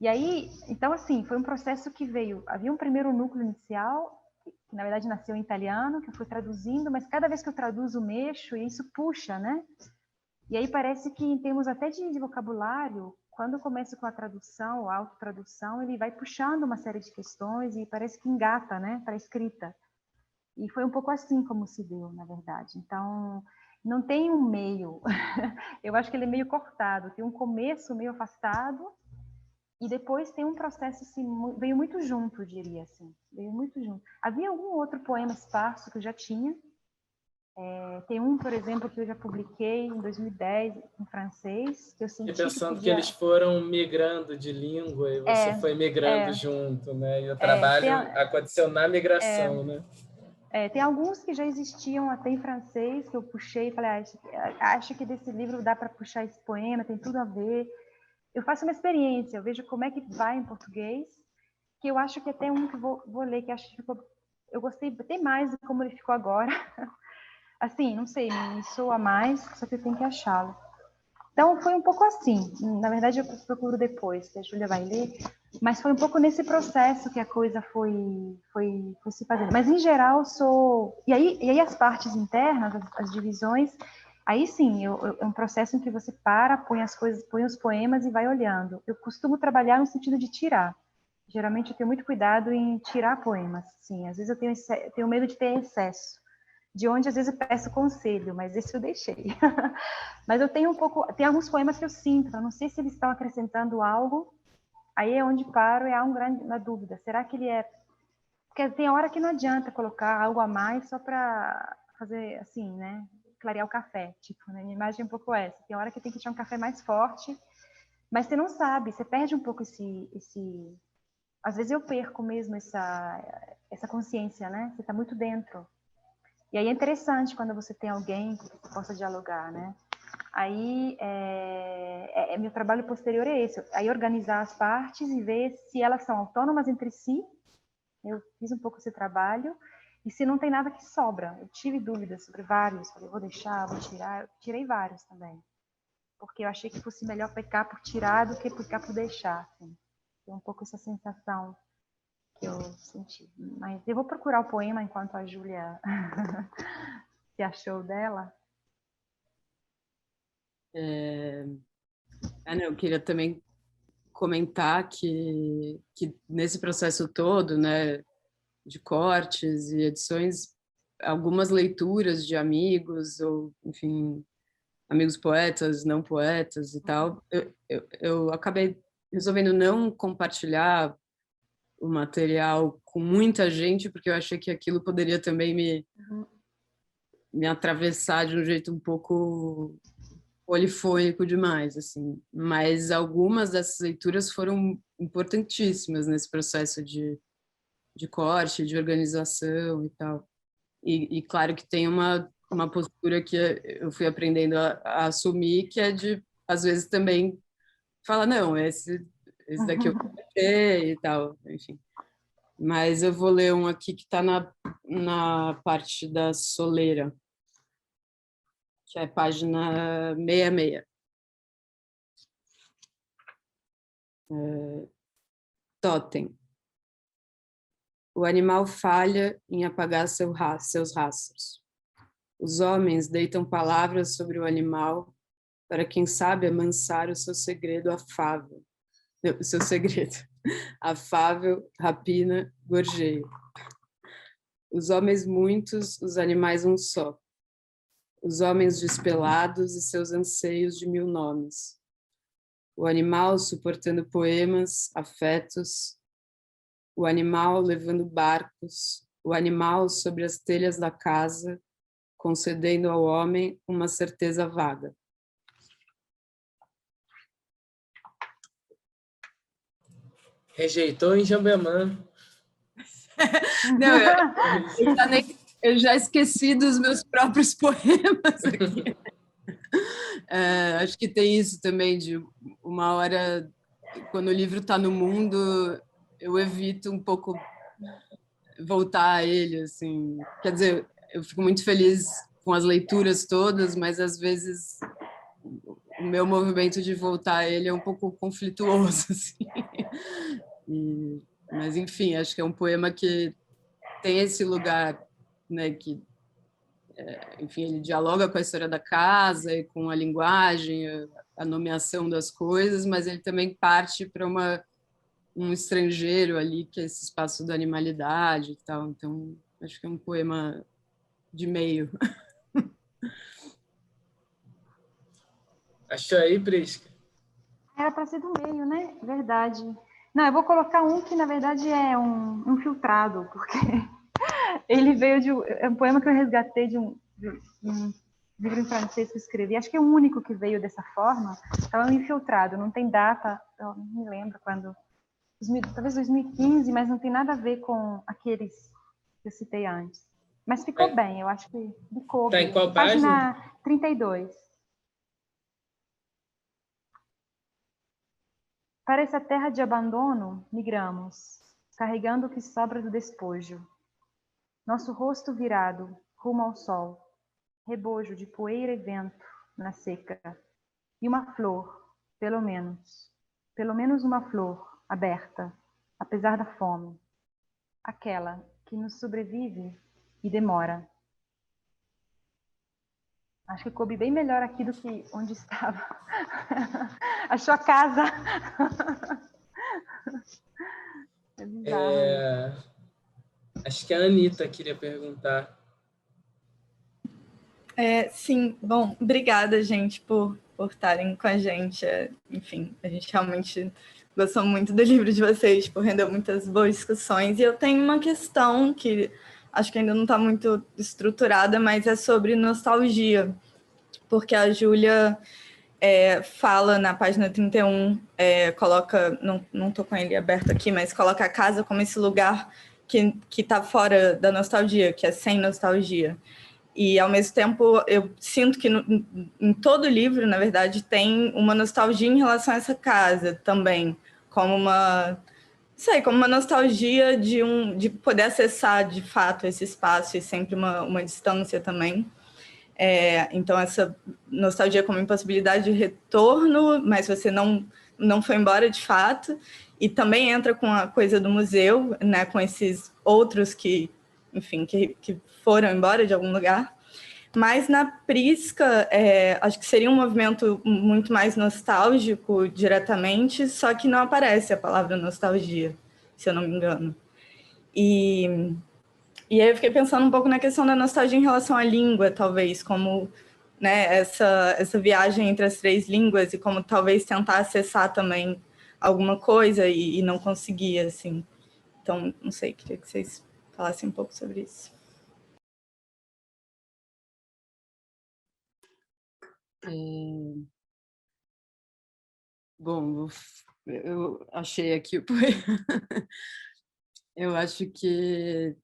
E aí, então, assim, foi um processo que veio... Havia um primeiro núcleo inicial, que na verdade nasceu em italiano, que eu fui traduzindo, mas cada vez que eu traduzo, mexo, e isso puxa, né? E aí parece que, em termos até de vocabulário, quando eu começo com a tradução, a autotradução, ele vai puxando uma série de questões e parece que engata, né, para a escrita. E foi um pouco assim como se deu, na verdade. Então, não tem um meio. Eu acho que ele é meio cortado. Tem um começo meio afastado e depois tem um processo, assim, veio muito junto, eu diria, assim. Veio muito junto. Havia algum outro poema esparso que eu já tinha. Tem um, por exemplo, que eu já publiquei em 2010, em francês, que eu senti E pensando que que eles foram migrando de língua e você foi migrando junto, né? E o trabalho aconteceu na migração, né? Tem alguns que já existiam até em francês, que eu puxei e falei, acho que desse livro dá para puxar esse poema, tem tudo a ver. Eu faço uma experiência, eu vejo como é que vai em português, que eu acho que até um que vou ler, que acho que eu gostei até mais de como ele ficou agora. Assim, não sei, me soa mais, só que eu tenho que achá-lo. Então, foi um pouco assim. Na verdade, eu procuro depois, que a Júlia vai ler. Mas foi um pouco nesse processo que a coisa foi se fazendo. Mas, em geral, E aí as partes internas, as divisões, aí sim, é um processo em que você põe as coisas, põe os poemas e vai olhando. Eu costumo trabalhar no sentido de tirar. Geralmente, eu tenho muito cuidado em tirar poemas. Sim, às vezes eu tenho medo de ter excesso. De onde, às vezes, eu peço conselho, mas esse eu deixei. Mas eu tenho tem alguns poemas que eu sinto, eu não sei se eles estão acrescentando algo, aí é onde paro e há uma dúvida. Será que ele é... Porque tem hora que não adianta colocar algo a mais só para fazer assim, né? Clarear o café, tipo, né? Minha imagem é um pouco essa. Tem hora que tem que tirar um café mais forte, mas você não sabe, você perde um pouco esse... Às vezes eu perco mesmo essa consciência, né? Você está muito dentro. E aí é interessante quando você tem alguém que você possa dialogar, né? Aí, meu trabalho posterior é esse. Aí organizar as partes e ver se elas são autônomas entre si. Eu fiz um pouco esse trabalho. E se não tem nada que sobra. Eu tive dúvidas sobre vários. Falei, vou deixar, vou tirar. Eu tirei vários também. Porque eu achei que fosse melhor pecar por tirar do que pecar por deixar. Assim. Foi um pouco essa sensação que eu senti. Mas eu vou procurar o poema enquanto a Júlia se achou dela. Não, eu queria também comentar que nesse processo todo, né, de cortes e edições, algumas leituras de amigos, ou, enfim, amigos poetas, não poetas e tal, eu acabei resolvendo não compartilhar o material com muita gente, porque eu achei que aquilo poderia também me atravessar de um jeito um pouco polifônico demais, assim. Mas algumas dessas leituras foram importantíssimas nesse processo de corte, de organização e tal. E claro que tem uma postura que eu fui aprendendo a assumir, que é de, às vezes, também falar, não, esse daqui eu vou ter e tal, enfim. Mas eu vou ler um aqui que está na parte da soleira, que é página 66. Totem. O animal falha em apagar seus rastros. Os homens deitam palavras sobre o animal para, quem sabe, amansar o seu segredo afável. O seu segredo. Afável, rapina, gorjeio. Os homens muitos, os animais um só. Os homens despelados e seus anseios de 1000 nomes. O animal suportando poemas, afetos. O animal levando barcos. O animal sobre as telhas da casa, concedendo ao homem uma certeza vaga. Rejeitou em Jambemã. Não, eu já esqueci dos meus próprios poemas aqui. Acho que tem isso também, de uma hora, quando o livro está no mundo, eu evito um pouco voltar a ele, assim. Quer dizer, eu fico muito feliz com as leituras todas, mas às vezes o meu movimento de voltar a ele é um pouco conflituoso, assim. Mas, enfim, acho que é um poema que tem esse lugar, né, que, enfim, ele dialoga com a história da casa e com a linguagem, a nomeação das coisas, mas ele também parte para um estrangeiro ali, que é esse espaço da animalidade e tal. Então, acho que é um poema de meio. Achou aí, Prisca? Era para ser do meio, né? Verdade. Não, eu vou colocar um que, na verdade, é um filtrado, porque ele veio é um poema que eu resgatei de um livro em francês que eu escrevi. Acho que é o único que veio dessa forma. Então, é um infiltrado, não tem data, eu não me lembro quando. Talvez 2015, mas não tem nada a ver com aqueles que eu citei antes. Mas ficou bem, eu acho que ficou. Tá em qual página? Página 32. Para essa terra de abandono, migramos, carregando o que sobra do despojo. Nosso rosto virado, rumo ao sol, rebojo de poeira e vento na seca. E uma flor, pelo menos uma flor, aberta, apesar da fome. Aquela que nos sobrevive e demora. Acho que coube bem melhor aqui do que onde estava. Achou a casa. É bizarro. Acho que a Anitta queria perguntar. Sim, bom, obrigada, gente, por estarem com a gente. Enfim, a gente realmente gostou muito do livro de vocês, por render muitas boas discussões. E eu tenho uma questão que acho que ainda não está muito estruturada, mas é sobre nostalgia, porque a Júlia fala na página 31, coloca, não estou com ele aberto aqui, mas coloca a casa como esse lugar que está fora da nostalgia, que é sem nostalgia. E, ao mesmo tempo, eu sinto que em todo livro, na verdade, tem uma nostalgia em relação a essa casa também, como uma nostalgia de poder acessar, de fato, esse espaço e sempre uma distância também. Então, essa nostalgia como impossibilidade de retorno, mas você não foi embora de fato, e também entra com a coisa do museu, né, com esses outros que, enfim, que foram embora de algum lugar. Mas na Prisca, acho que seria um movimento muito mais nostálgico diretamente, só que não aparece a palavra nostalgia, se eu não me engano. E aí eu fiquei pensando um pouco na questão da nostalgia em relação à língua, talvez, como, né, essa viagem entre as 3 línguas e como talvez tentar acessar também alguma coisa e não conseguir, assim. Então, não sei, queria que vocês falassem um pouco sobre isso. Bom, eu achei aqui o poema. Eu acho que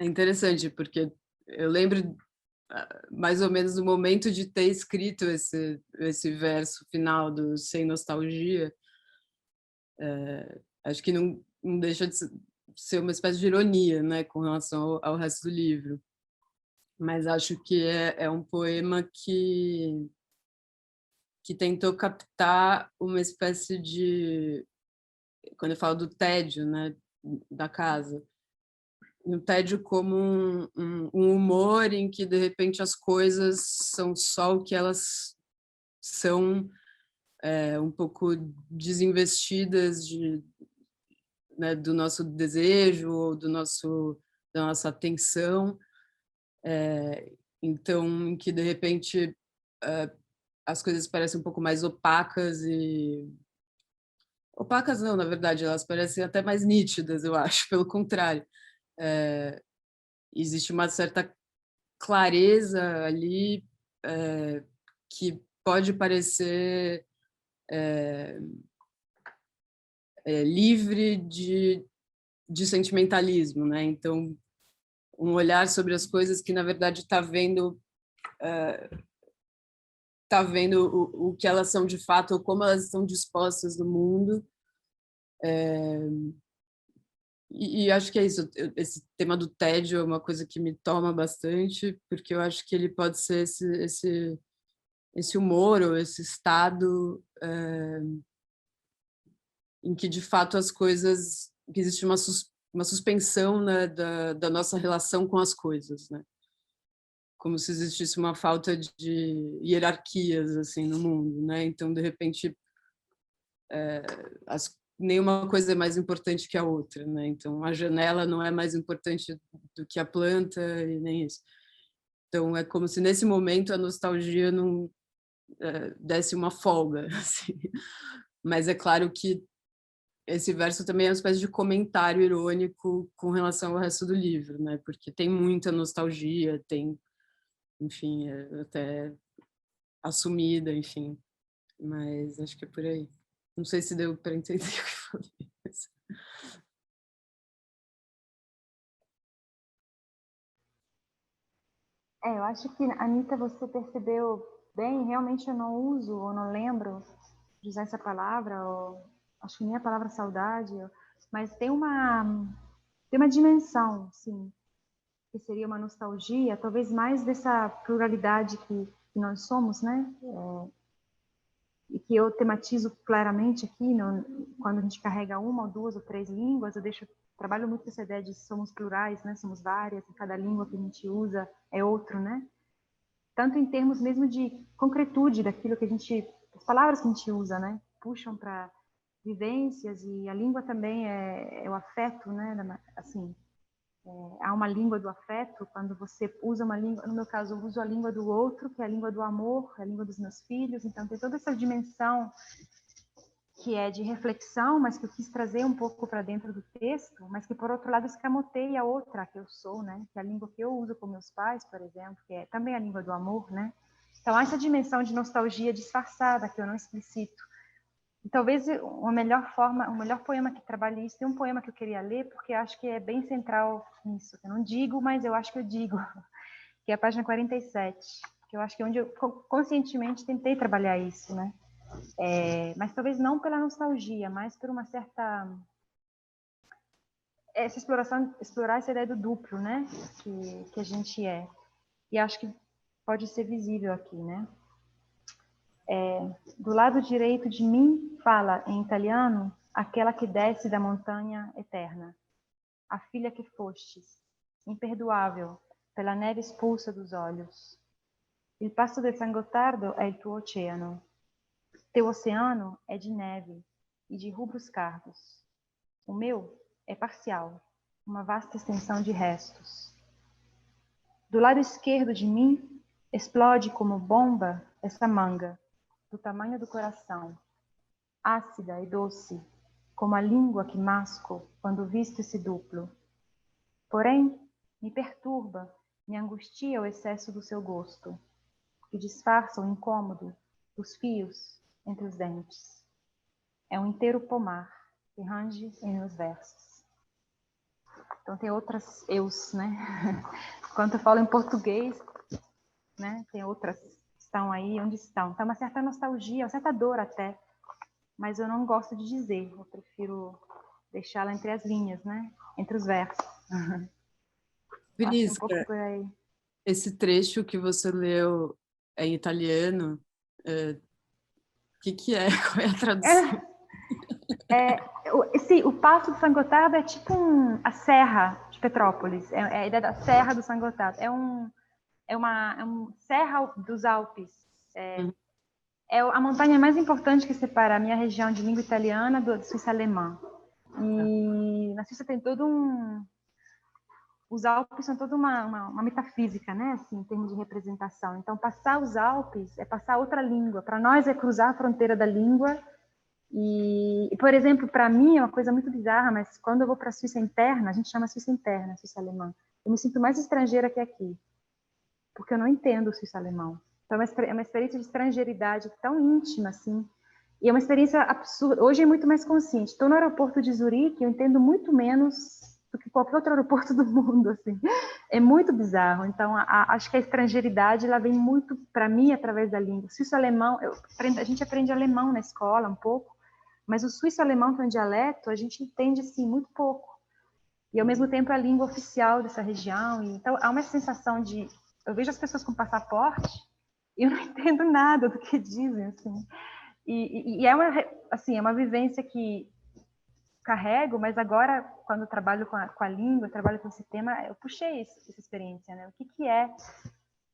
é interessante, porque eu lembro mais ou menos do momento de ter escrito esse verso final do Sem Nostalgia. Acho que não deixa de ser uma espécie de ironia, né, com relação ao resto do livro. Mas acho que é um poema que tentou captar uma espécie de... Quando eu falo do tédio, né, da casa, um tédio como um humor em que, de repente, as coisas são só o que elas são, um pouco desinvestidas né, do nosso desejo ou da nossa atenção. Então, em que, de repente, as coisas parecem um pouco mais opacas e... Opacas não, na verdade, elas parecem até mais nítidas, eu acho, pelo contrário. Existe uma certa clareza ali que pode parecer livre de sentimentalismo, né? Então, um olhar sobre as coisas que, na verdade, está vendo o que elas são de fato, ou como elas estão dispostas no mundo. E acho que é isso. Esse tema do tédio é uma coisa que me toma bastante, porque eu acho que ele pode ser esse humor ou esse estado em que, de fato, as coisas... que existe uma suspensão, né, da nossa relação com as coisas, né? Como se existisse uma falta de hierarquias assim no mundo, né? Então, de repente, nenhuma coisa é mais importante que a outra, né? Então, a janela não é mais importante do que a planta e nem isso. Então, é como se nesse momento a nostalgia não desse uma folga, assim. Mas é claro que esse verso também é uma espécie de comentário irônico com relação ao resto do livro, né? Porque tem muita nostalgia, tem, enfim, até assumida, enfim. Mas acho que é por aí. Não sei se deu para entender o que eu falei. Eu acho que, Anita, você percebeu bem. Realmente eu não uso ou não lembro de usar essa palavra, ou acho que nem a palavra saudade, mas tem uma dimensão, sim, que seria uma nostalgia, talvez mais dessa pluralidade que nós somos, né? E que eu tematizo claramente aqui, quando a gente carrega uma ou duas ou 3 línguas, trabalho muito com essa ideia de somos plurais, né? Somos várias, e cada língua que a gente usa é outro, né? Tanto em termos mesmo de concretude daquilo que as palavras que a gente usa, né? Puxam para vivências, e a língua também é o afeto, né? Assim, há uma língua do afeto quando você usa uma língua. No meu caso, eu uso a língua do outro, que é a língua do amor, é a língua dos meus filhos. Então, tem toda essa dimensão que é de reflexão, mas que eu quis trazer um pouco para dentro do texto, mas que, por outro lado, escamoteia a outra que eu sou, né? Que é a língua que eu uso com meus pais, por exemplo, que é também a língua do amor, né? Então, há essa dimensão de nostalgia disfarçada que eu não explicito. E talvez uma melhor forma, o melhor poema que trabalhe isso, tem um poema que eu queria ler, porque acho que é bem central nisso. Eu não digo, mas eu acho que eu digo, que é a página 47, que eu acho que é onde eu conscientemente tentei trabalhar isso, né? Mas talvez não pela nostalgia, mas por uma certa... essa exploração, explorar essa ideia do duplo, né? Que a gente é. E acho que pode ser visível aqui, né? Do lado direito de mim fala, em italiano, aquela que desce da montanha eterna. A filha que fostes, imperdoável, pela neve expulsa dos olhos. Il passo del San Gottardo è il tuo oceano. Teu oceano é de neve e de rubros cardos. O meu é parcial, uma vasta extensão de restos. Do lado esquerdo de mim, explode como bomba essa manga, do tamanho do coração, ácida e doce, como a língua que masco quando visto esse duplo. Porém, me perturba, me angustia o excesso do seu gosto, que disfarça o incômodo dos fios entre os dentes. É um inteiro pomar que range em meus versos. Então tem outras eus, né? Quando eu falo em português, né? Tem outras que estão aí onde estão. Então, uma certa nostalgia, uma certa dor até, mas eu não gosto de dizer, eu prefiro deixá-la entre as linhas, né? Entre os versos. Prisca, um pouco por aí. esse trecho que você leu em italiano, o que é? Qual é a tradução? O Passo do San Gottardo é tipo a Serra de Petrópolis, é a ideia da Serra do San Gottardo, é uma serra dos Alpes, é a montanha mais importante que separa a minha região de língua italiana da Suíça alemã. E na Suíça tem os Alpes são toda uma metafísica, né, assim, em termos de representação. Então, passar os Alpes é passar outra língua. Para nós é cruzar a fronteira da língua. E por exemplo, para mim é uma coisa muito bizarra, mas quando eu vou para a Suíça interna, a gente chama Suíça interna, Suíça alemã, eu me sinto mais estrangeira que aqui, porque eu não entendo o suíço alemão. Então, é uma experiência de estrangeiridade tão íntima, assim, e é uma experiência absurda. Hoje é muito mais consciente. Estou no aeroporto de Zurique, eu entendo muito menos do que qualquer outro aeroporto do mundo, assim. É muito bizarro. Então, acho que a estrangeiridade, ela vem muito, para mim, através da língua. O suíço-alemão, a gente aprende alemão na escola, um pouco, mas o suíço-alemão, que é um dialeto, a gente entende, assim, muito pouco. E, ao mesmo tempo, é a língua oficial dessa região. Então, há uma sensação de... Eu vejo as pessoas com passaporte e eu não entendo nada do que dizem, assim. E é uma vivência que carrego, mas agora, quando eu trabalho com a língua, trabalho com esse tema, eu puxei essa experiência, né? O que é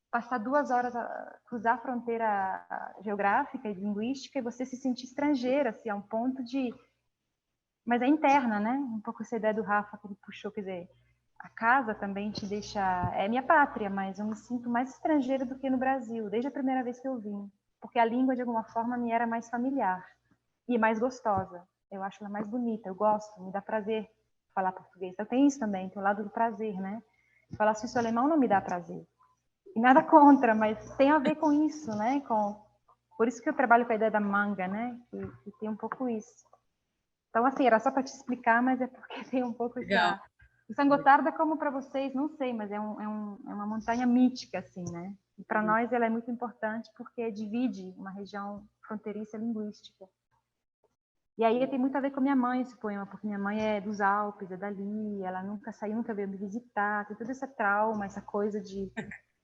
passar 2 horas, cruzar a fronteira geográfica e linguística e você se sentir estrangeira, assim, a um ponto de... Mas é interna, né? Um pouco essa ideia do Rafa que ele puxou, quer dizer, a casa também te deixa... É minha pátria, mas eu me sinto mais estrangeira do que no Brasil, desde a primeira vez que eu vim. Porque a língua, de alguma forma, me era mais familiar e mais gostosa. Eu acho ela mais bonita, eu gosto, me dá prazer falar português. Então tem isso também, tem o lado do prazer, né? Falar suíço-alemão não me dá prazer. E nada contra, mas tem a ver com isso, né? Por isso que eu trabalho com a ideia da manga, né? Que tem um pouco isso. Então, assim, era só para te explicar, mas é porque tem um pouco essa... O San Gottardo é como para vocês, não sei, mas é uma montanha mítica, assim, né? E para nós ela é muito importante porque divide uma região fronteiriça linguística. E aí tem muito a ver com a minha mãe esse poema, porque minha mãe é dos Alpes, é dali, ela nunca saiu, nunca veio me visitar, tem todo esse trauma, essa coisa de...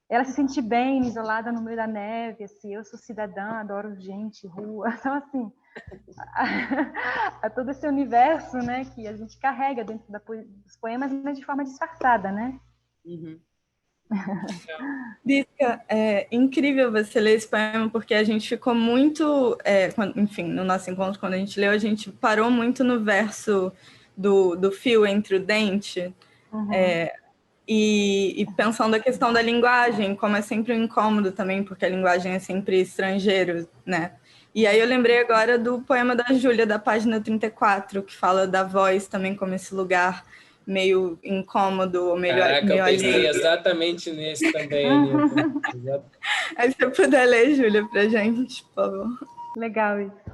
Ela se sente bem, isolada no meio da neve, assim, eu sou cidadã, adoro gente, rua, então assim, todo esse universo, né, que a gente carrega dentro dos poemas, mas de forma disfarçada, né? Uhum. Prisca, é incrível você ler esse poema, porque a gente ficou muito, enfim, no nosso encontro, quando a gente leu, a gente parou muito no verso do fio entre o dente, e pensando a questão da linguagem, como é sempre um incômodo também, porque a linguagem é sempre estrangeiro, né? E aí eu lembrei agora do poema da Júlia, da página 34, que fala da voz também como esse lugar meio incômodo, Caraca, meio eu pensei alheio. exatamente nesse também, Anitta. Aí você puder ler, Júlia, pra gente, por favor. Legal isso.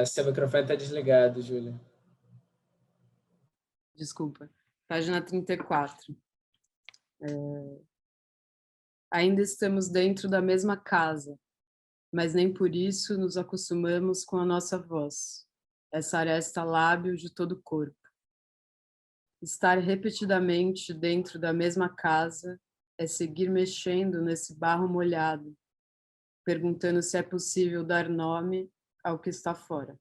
Seu microfone está desligado, Júlia. Desculpa. Página 34. Ainda estamos dentro da mesma casa, mas nem por isso nos acostumamos com a nossa voz, essa aresta lábil de todo o corpo. Estar repetidamente dentro da mesma casa é seguir mexendo nesse barro molhado, perguntando se é possível dar nome ao que está fora.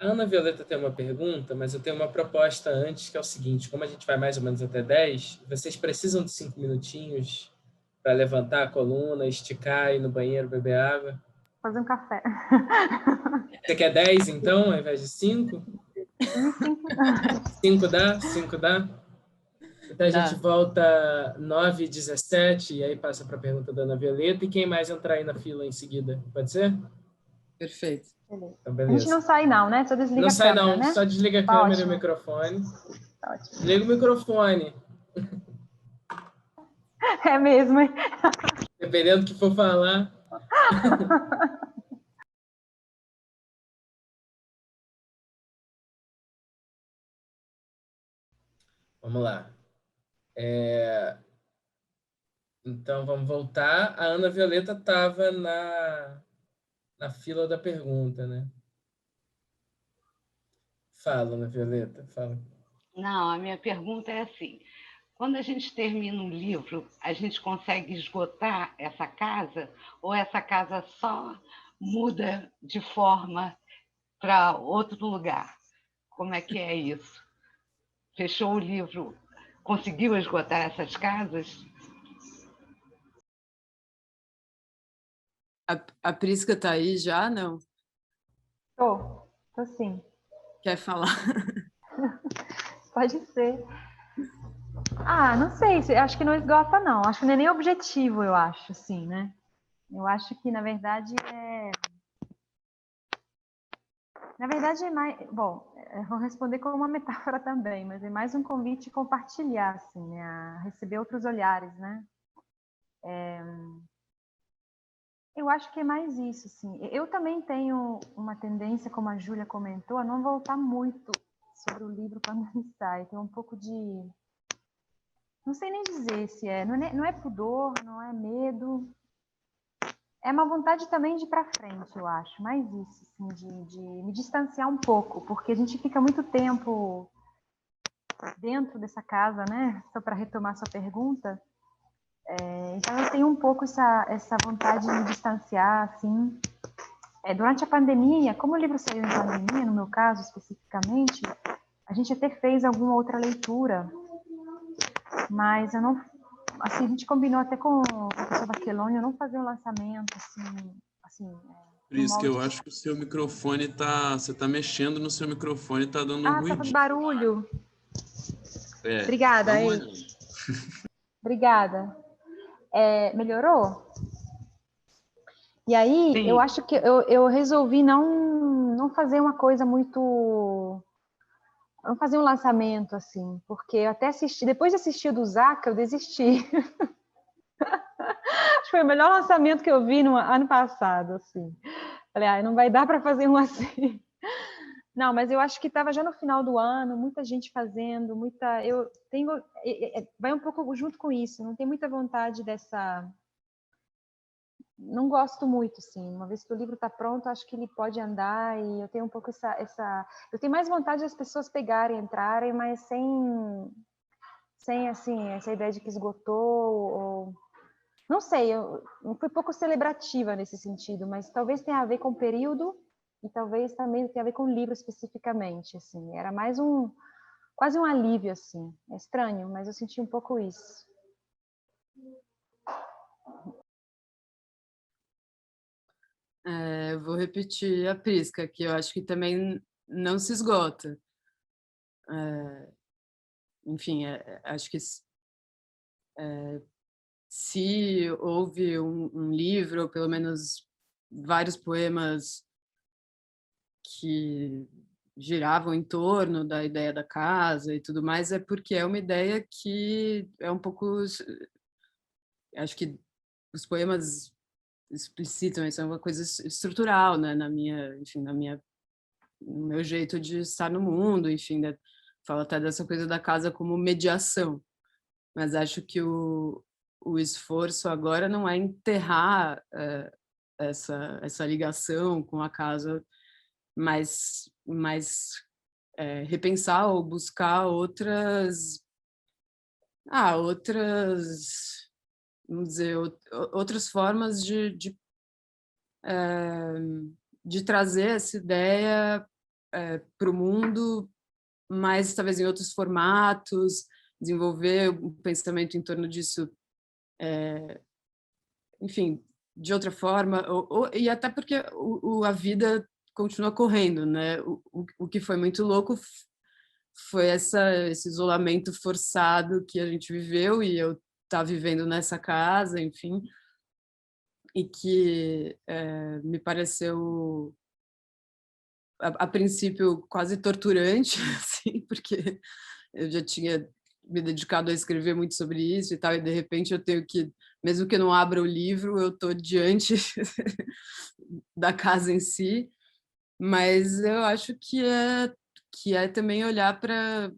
A Ana Violeta tem uma pergunta, mas eu tenho uma proposta antes, que é o seguinte: como a gente vai mais ou menos até 10, vocês precisam de 5 minutinhos para levantar a coluna, esticar, ir no banheiro, beber água? Fazer um café. Você quer 10, então, ao invés de 5? 5 dá? 5 dá? Então a gente volta 9h17 e aí passa para a pergunta da Ana Violeta. E quem mais entrar aí na fila em seguida? Pode ser? Perfeito. Então, A gente não sai não, né? Só desliga não a câmera, sai não, né? só desliga a Tá câmera ótimo. e o microfone. Tá ótimo. Desliga o microfone. É mesmo, hein? Dependendo do que for falar. Vamos lá. Então, vamos voltar. A Ana Violeta estava na fila da pergunta, né? Fala, Ana Violeta, fala. Não, a minha pergunta é assim: quando a gente termina um livro, a gente consegue esgotar essa casa ou essa casa só muda de forma para outro lugar? Como é que é isso? Fechou o livro, conseguiu esgotar essas casas? A Prisca está aí já? Não? Tô sim. Quer falar? Pode ser. Ah, não sei, acho que não esgota, não. Acho que não é nem objetivo, eu acho, assim, né? Eu acho que, na verdade, Na verdade, é mais... Bom, eu vou responder como uma metáfora também, mas é mais um convite a compartilhar, assim, né? A receber outros olhares, né? Eu acho que é mais isso, assim. Eu também tenho uma tendência, como a Júlia comentou, a não voltar muito sobre o livro quando ele sai. Tem um pouco de... Não sei nem dizer se é... Não é pudor, não é medo. É uma vontade também de ir para frente, eu acho. Mais isso, assim, de me distanciar um pouco, porque a gente fica muito tempo dentro dessa casa, né? Só para retomar sua pergunta. Então, eu tenho um pouco essa vontade de me distanciar, assim. Durante a pandemia, como o livro saiu em pandemia, no meu caso especificamente, a gente até fez alguma outra leitura, mas eu não... Assim, a gente combinou até com o professor Baqueloni, eu não fazer um lançamento, assim Por isso que eu acho que o seu microfone tá... Você tá mexendo no seu microfone, tá dando um tá ruído. fazendo barulho. Obrigada, aí. Obrigada. Melhorou? E aí, Sim. eu acho que eu resolvi não fazer uma coisa muito... Não fazer um lançamento, assim, porque eu até assisti... Depois de assistir o do Zaca, eu desisti. Acho que foi o melhor lançamento que eu vi no ano passado, assim. Falei, não vai dar para fazer um assim. Não, mas eu acho que estava já no final do ano, muita gente fazendo, eu tenho... Vai um pouco junto com isso, não tem muita vontade dessa... Não gosto muito, assim. Uma vez que o livro está pronto, acho que ele pode andar e eu tenho um pouco Eu tenho mais vontade das pessoas pegarem, entrarem, mas sem assim, essa ideia de que esgotou ou... Não sei, eu fui pouco celebrativa nesse sentido, mas talvez tenha a ver com o período e talvez também tenha a ver com o livro especificamente, assim. Era mais quase um alívio, assim. É estranho, mas eu senti um pouco isso. Vou repetir a Prisca, que eu acho que também não se esgota. Enfim, acho que se houve um livro, ou pelo menos vários poemas que giravam em torno da ideia da casa e tudo mais, é porque é uma ideia que é um pouco... Acho que os poemas explicitam isso, é uma coisa estrutural, né, no meu jeito de estar no mundo, enfim, falo até dessa coisa da casa como mediação, mas acho que o esforço agora não é enterrar essa ligação com a casa, mas repensar ou buscar outras, vamos dizer, outras formas de trazer essa ideia para o mundo, mas talvez em outros formatos, desenvolver um pensamento em torno disso, enfim, de outra forma, e até porque a vida continua correndo, né? O que foi muito louco foi esse isolamento forçado que a gente viveu, e eu estava vivendo nessa casa, enfim, e que me pareceu, a princípio, quase torturante, assim, porque eu já tinha me dedicado a escrever muito sobre isso e tal, e de repente eu tenho que, mesmo que eu não abra o livro, eu estou diante da casa em si, mas eu acho que é também olhar para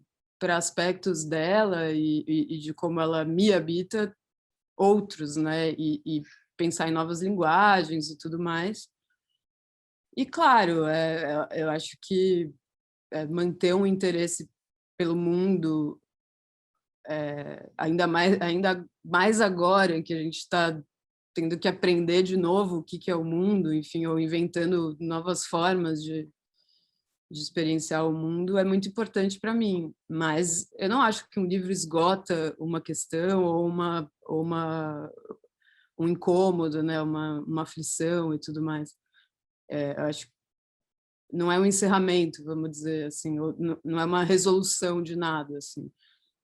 aspectos dela e de como ela me habita, outros, né, e pensar em novas linguagens e tudo mais. E, claro, eu acho que manter um interesse pelo mundo, ainda mais agora que a gente está tendo que aprender de novo o que é o mundo, enfim, ou inventando novas formas de experienciar o mundo, é muito importante para mim. Mas eu não acho que um livro esgota uma questão ou um incômodo, né, uma aflição e tudo mais. Eu acho que não é um encerramento, vamos dizer assim, não é uma resolução de nada, assim,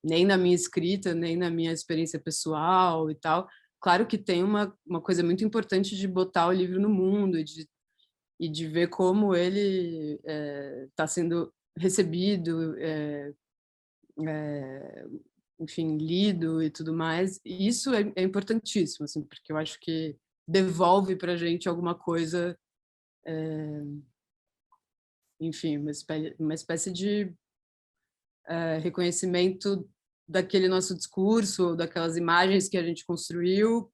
nem na minha escrita, nem na minha experiência pessoal e tal. Claro que tem uma coisa muito importante de botar o livro no mundo e de ver como ele está sendo recebido, enfim, lido e tudo mais. E isso é importantíssimo, assim, porque eu acho que devolve para a gente alguma coisa, enfim, uma espécie de reconhecimento daquele nosso discurso, daquelas imagens que a gente construiu.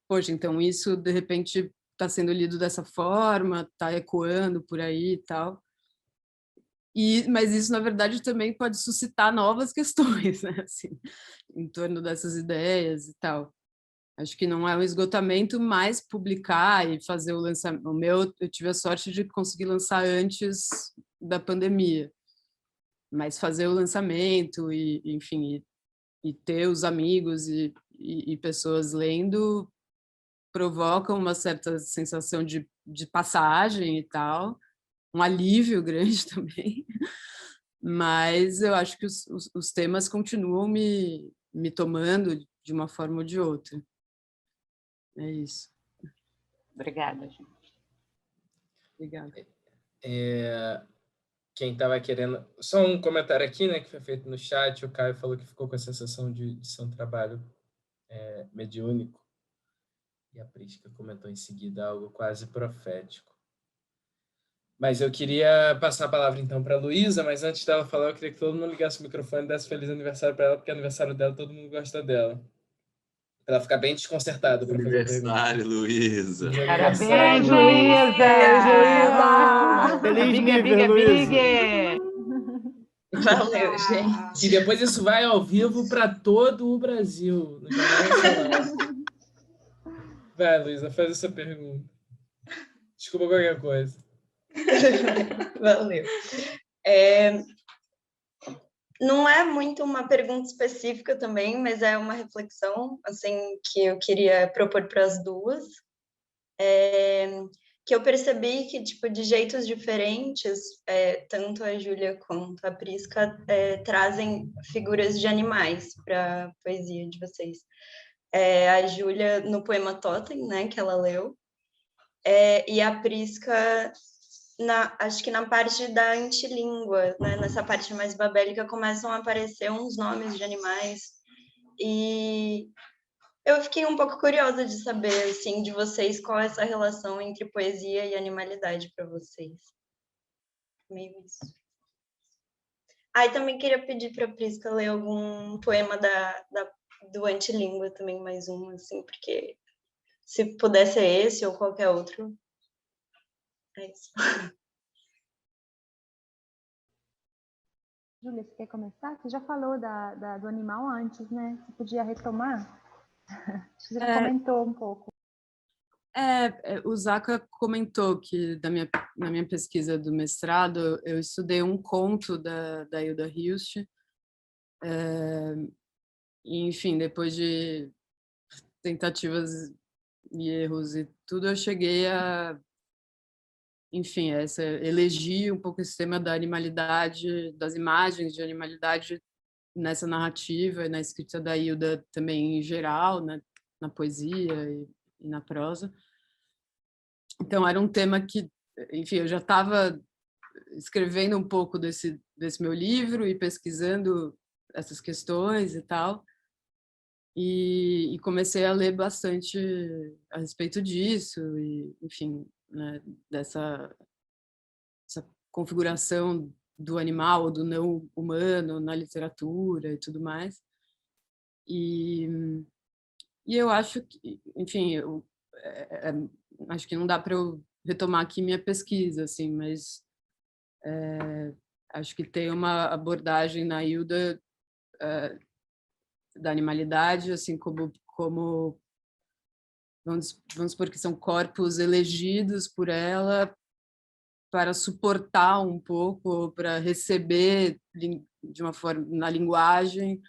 Poxa, então isso, de repente, está sendo lido dessa forma, está ecoando por aí e tal. Mas isso, na verdade, também pode suscitar novas questões, né? Assim, em torno dessas ideias e tal. Acho que não é um esgotamento, mas publicar e fazer o lançamento. O meu, eu tive a sorte de conseguir lançar antes da pandemia, mas fazer o lançamento e enfim, e ter os amigos e pessoas lendo provocam uma certa sensação de passagem e tal, um alívio grande também, mas eu acho que os temas continuam me tomando de uma forma ou de outra. É isso. Obrigada, gente. Obrigada. Quem estava querendo... Só um comentário aqui, né, que foi feito no chat, o Caio falou que ficou com a sensação de ser um trabalho mediúnico, e a Prisca comentou em seguida algo quase profético. Mas eu queria passar a palavra, então, para a Luísa, mas antes dela falar, eu queria que todo mundo ligasse o microfone e desse feliz aniversário para ela, porque é aniversário dela, todo mundo gosta dela. Para ela ficar bem desconcertada. Aniversário, Luísa. Parabéns, Luísa! Feliz nível, Luísa! Valeu, gente. E depois isso vai ao vivo para todo o Brasil. No Jornal Nacional. Vai, Luísa, faz essa pergunta. Desculpa qualquer coisa. Valeu. Não é muito uma pergunta específica também, mas é uma reflexão assim, que eu queria propor para as duas, que eu percebi que, tipo, de jeitos diferentes, tanto a Júlia quanto a Prisca trazem figuras de animais para a poesia de vocês. A Júlia no poema Totem, né, que ela leu, e a Prisca, acho que na parte da antilíngua, né, nessa parte mais babélica, começam a aparecer uns nomes de animais, e eu fiquei um pouco curiosa de saber, assim, de vocês, qual é essa relação entre poesia e animalidade para vocês. Meio isso. E também queria pedir para a Prisca ler algum poema do Antilíngua também, mais um, assim, porque se puder ser esse ou qualquer outro, é isso. Júlia, você quer começar? Você já falou do animal antes, né? Você podia retomar? Acho que você já comentou um pouco. O Zaka comentou que na minha pesquisa do mestrado eu estudei um conto da Hilda Hilst. Enfim, depois de tentativas e erros e tudo, eu cheguei a, enfim, elegi um pouco esse tema da animalidade, das imagens de animalidade nessa narrativa e na escrita da Hilda também em geral, né, na poesia e na prosa. Então, era um tema que, enfim, eu já estava escrevendo um pouco desse meu livro e pesquisando essas questões e tal, e comecei a ler bastante a respeito disso, e, enfim, né, dessa configuração do animal ou do não humano na literatura e tudo mais. E eu acho que, enfim, acho que não dá para eu retomar aqui minha pesquisa, assim, mas acho que tem uma abordagem na Hilda da animalidade, assim, como vamos supor que são corpos elegidos por ela para suportar um pouco, para receber de uma forma na linguagem,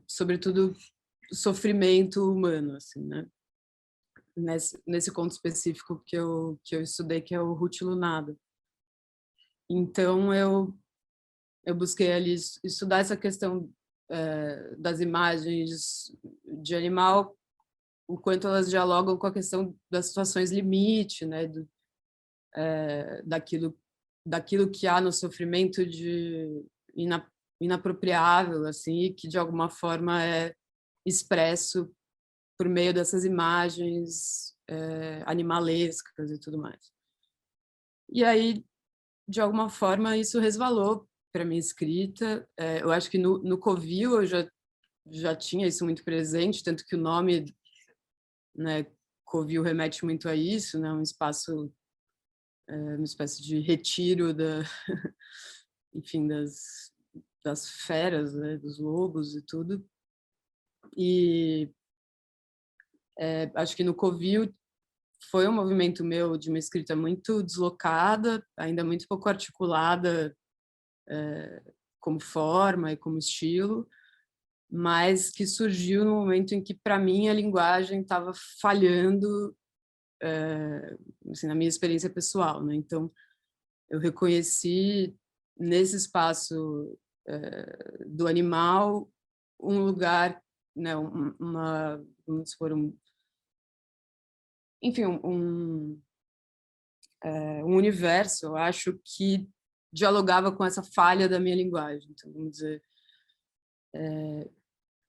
sobretudo o sofrimento humano, assim, né? Nesse conto específico que eu estudei, que é o Rutilunado. Então, eu busquei ali estudar essa questão das imagens de animal, o quanto elas dialogam com a questão das situações limite, né? Daquilo que há no sofrimento inapropriável, assim, que de alguma forma é expresso por meio dessas imagens animalescas e tudo mais. E aí, de alguma forma, isso resvalou para minha escrita. Eu acho que no Covil eu já tinha isso muito presente, tanto que o nome, né, Covil remete muito a isso, né, um espaço, uma espécie de retiro enfim, das feras, né, dos lobos e tudo. E acho que no Covil foi um movimento meu de uma escrita muito deslocada, ainda muito pouco articulada como forma e como estilo, mas que surgiu no momento em que, para mim, a linguagem estava falhando, assim, na minha experiência pessoal, né? Então, eu reconheci nesse espaço do animal um lugar, né, vamos supor, enfim, um universo, eu acho, que dialogava com essa falha da minha linguagem, então, vamos dizer.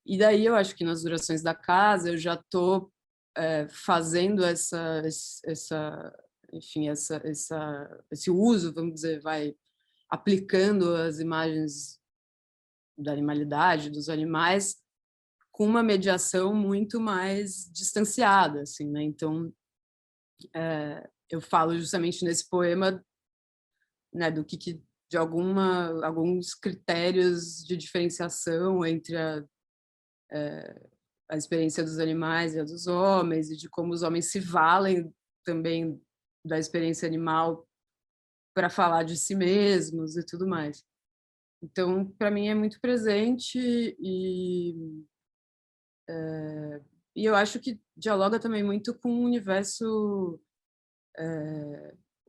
E daí eu acho que nas durações da casa eu já estou fazendo enfim, esse uso, vamos dizer, aplicando as imagens da animalidade, dos animais, com uma mediação muito mais distanciada, assim, né? Então, eu falo justamente nesse poema, né, do que de alguns critérios de diferenciação entre a experiência dos animais e a dos homens, e de como os homens se valem também da experiência animal para falar de si mesmos e tudo mais. Então, para mim é muito presente e eu acho que dialoga também muito com o universo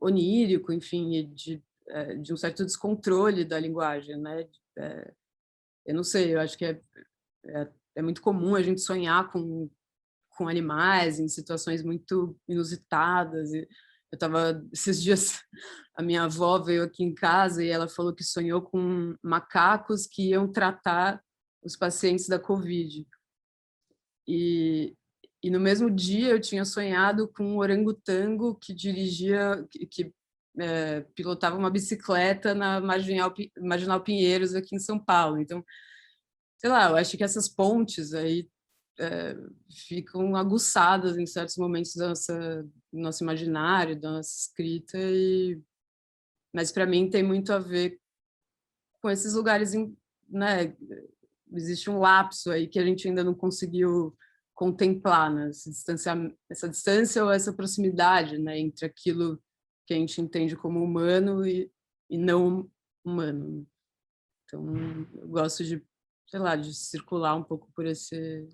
onírico, enfim, e de um certo descontrole da linguagem, né? Eu não sei, eu acho que é muito comum a gente sonhar com animais em situações muito inusitadas. E eu estava esses dias, a minha avó veio aqui em casa e ela falou que sonhou com macacos que iam tratar os pacientes da Covid. E no mesmo dia eu tinha sonhado com um orangotango que dirigia, que pilotava uma bicicleta na Marginal Pinheiros aqui em São Paulo. Então, sei lá, eu acho que essas pontes aí ficam aguçadas em certos momentos do nosso imaginário, da nossa escrita, mas para mim tem muito a ver com esses lugares, né? Existe um lapso aí que a gente ainda não conseguiu contemplar, né? Essa distância ou essa proximidade, né? Entre aquilo que a gente entende como humano e não humano. Então, eu gosto de, sei lá, de circular um pouco por esse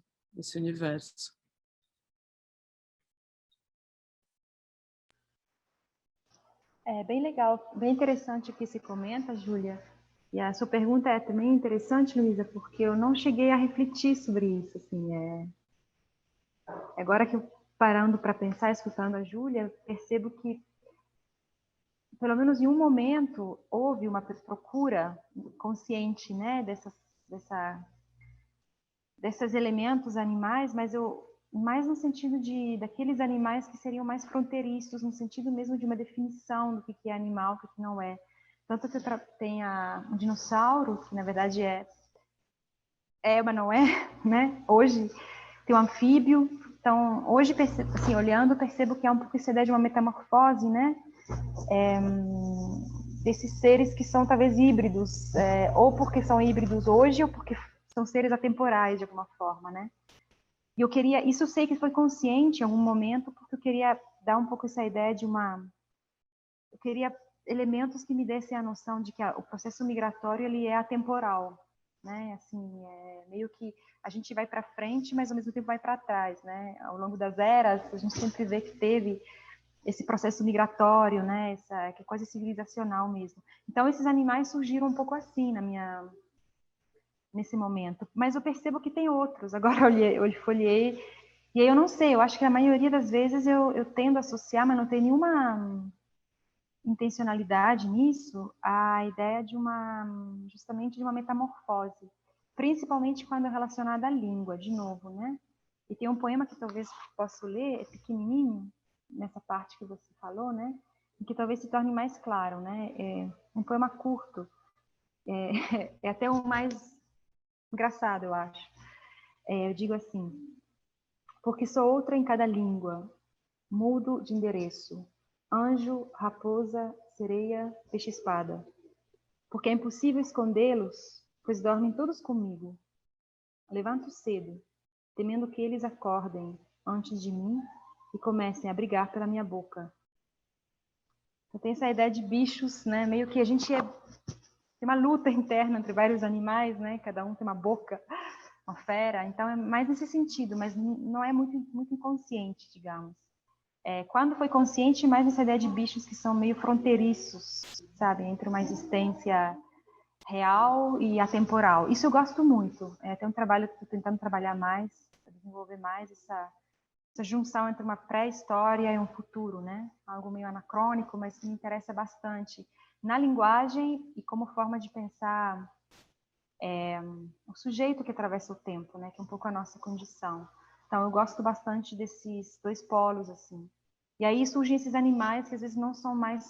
universo. É bem legal, bem interessante o que se comenta, Júlia. E a sua pergunta é também interessante, Luísa, porque eu não cheguei a refletir sobre isso. Assim, agora que eu parando para pensar, escutando a Júlia, percebo que, pelo menos em um momento, houve uma procura consciente, né, desses elementos animais, mas mais no sentido daqueles animais que seriam mais fronteiriços, no sentido mesmo de uma definição do que é animal, o que não é. Tanto que tem um dinossauro, que na verdade mas não é, né? Hoje tem um anfíbio. Então, hoje, assim, olhando, percebo que é um pouco essa ideia de uma metamorfose, né? Desses seres que são talvez híbridos, ou porque são híbridos hoje, ou porque são seres atemporais de alguma forma, né? E isso eu sei que foi consciente em algum momento, porque eu queria dar um pouco essa ideia eu queria elementos que me dessem a noção de que o processo migratório ele é atemporal, né? Assim, meio que a gente vai para frente, mas ao mesmo tempo vai para trás, né? Ao longo das eras, a gente sempre vê que teve esse processo migratório, né? Que é quase civilizacional mesmo. Então, esses animais surgiram um pouco assim nesse momento. Mas eu percebo que tem outros. Agora eu folhei, e aí eu não sei, eu acho que a maioria das vezes eu tendo a associar, mas não tem nenhuma intencionalidade nisso, a ideia justamente de uma metamorfose, principalmente quando é relacionada à língua, de novo, né? E tem um poema que talvez possa ler, é pequenininho, nessa parte que você falou, né? E que talvez se torne mais claro, né? É um poema curto, é até o mais engraçado, eu acho. Eu digo assim: porque sou outra em cada língua, mudo de endereço, anjo, raposa, sereia, peixe-espada. Porque é impossível escondê-los, pois dormem todos comigo. Levanto cedo, temendo que eles acordem antes de mim e comecem a brigar pela minha boca. Eu tenho essa ideia de bichos, né? Meio que a gente tem uma luta interna entre vários animais, né? Cada um tem uma boca, uma fera. Então é mais nesse sentido, mas não é muito, muito inconsciente, digamos. Quando foi consciente, mais nessa ideia de bichos que são meio fronteiriços, sabe? Entre uma existência real e atemporal. Isso eu gosto muito. Tem um trabalho que estou tentando trabalhar mais, desenvolver mais essa junção entre uma pré-história e um futuro, né? Algo meio anacrônico, mas que me interessa bastante na linguagem e como forma de pensar o sujeito que atravessa o tempo, né? Que é um pouco a nossa condição. Então, eu gosto bastante desses dois polos, assim. E aí surgem esses animais que às vezes não são mais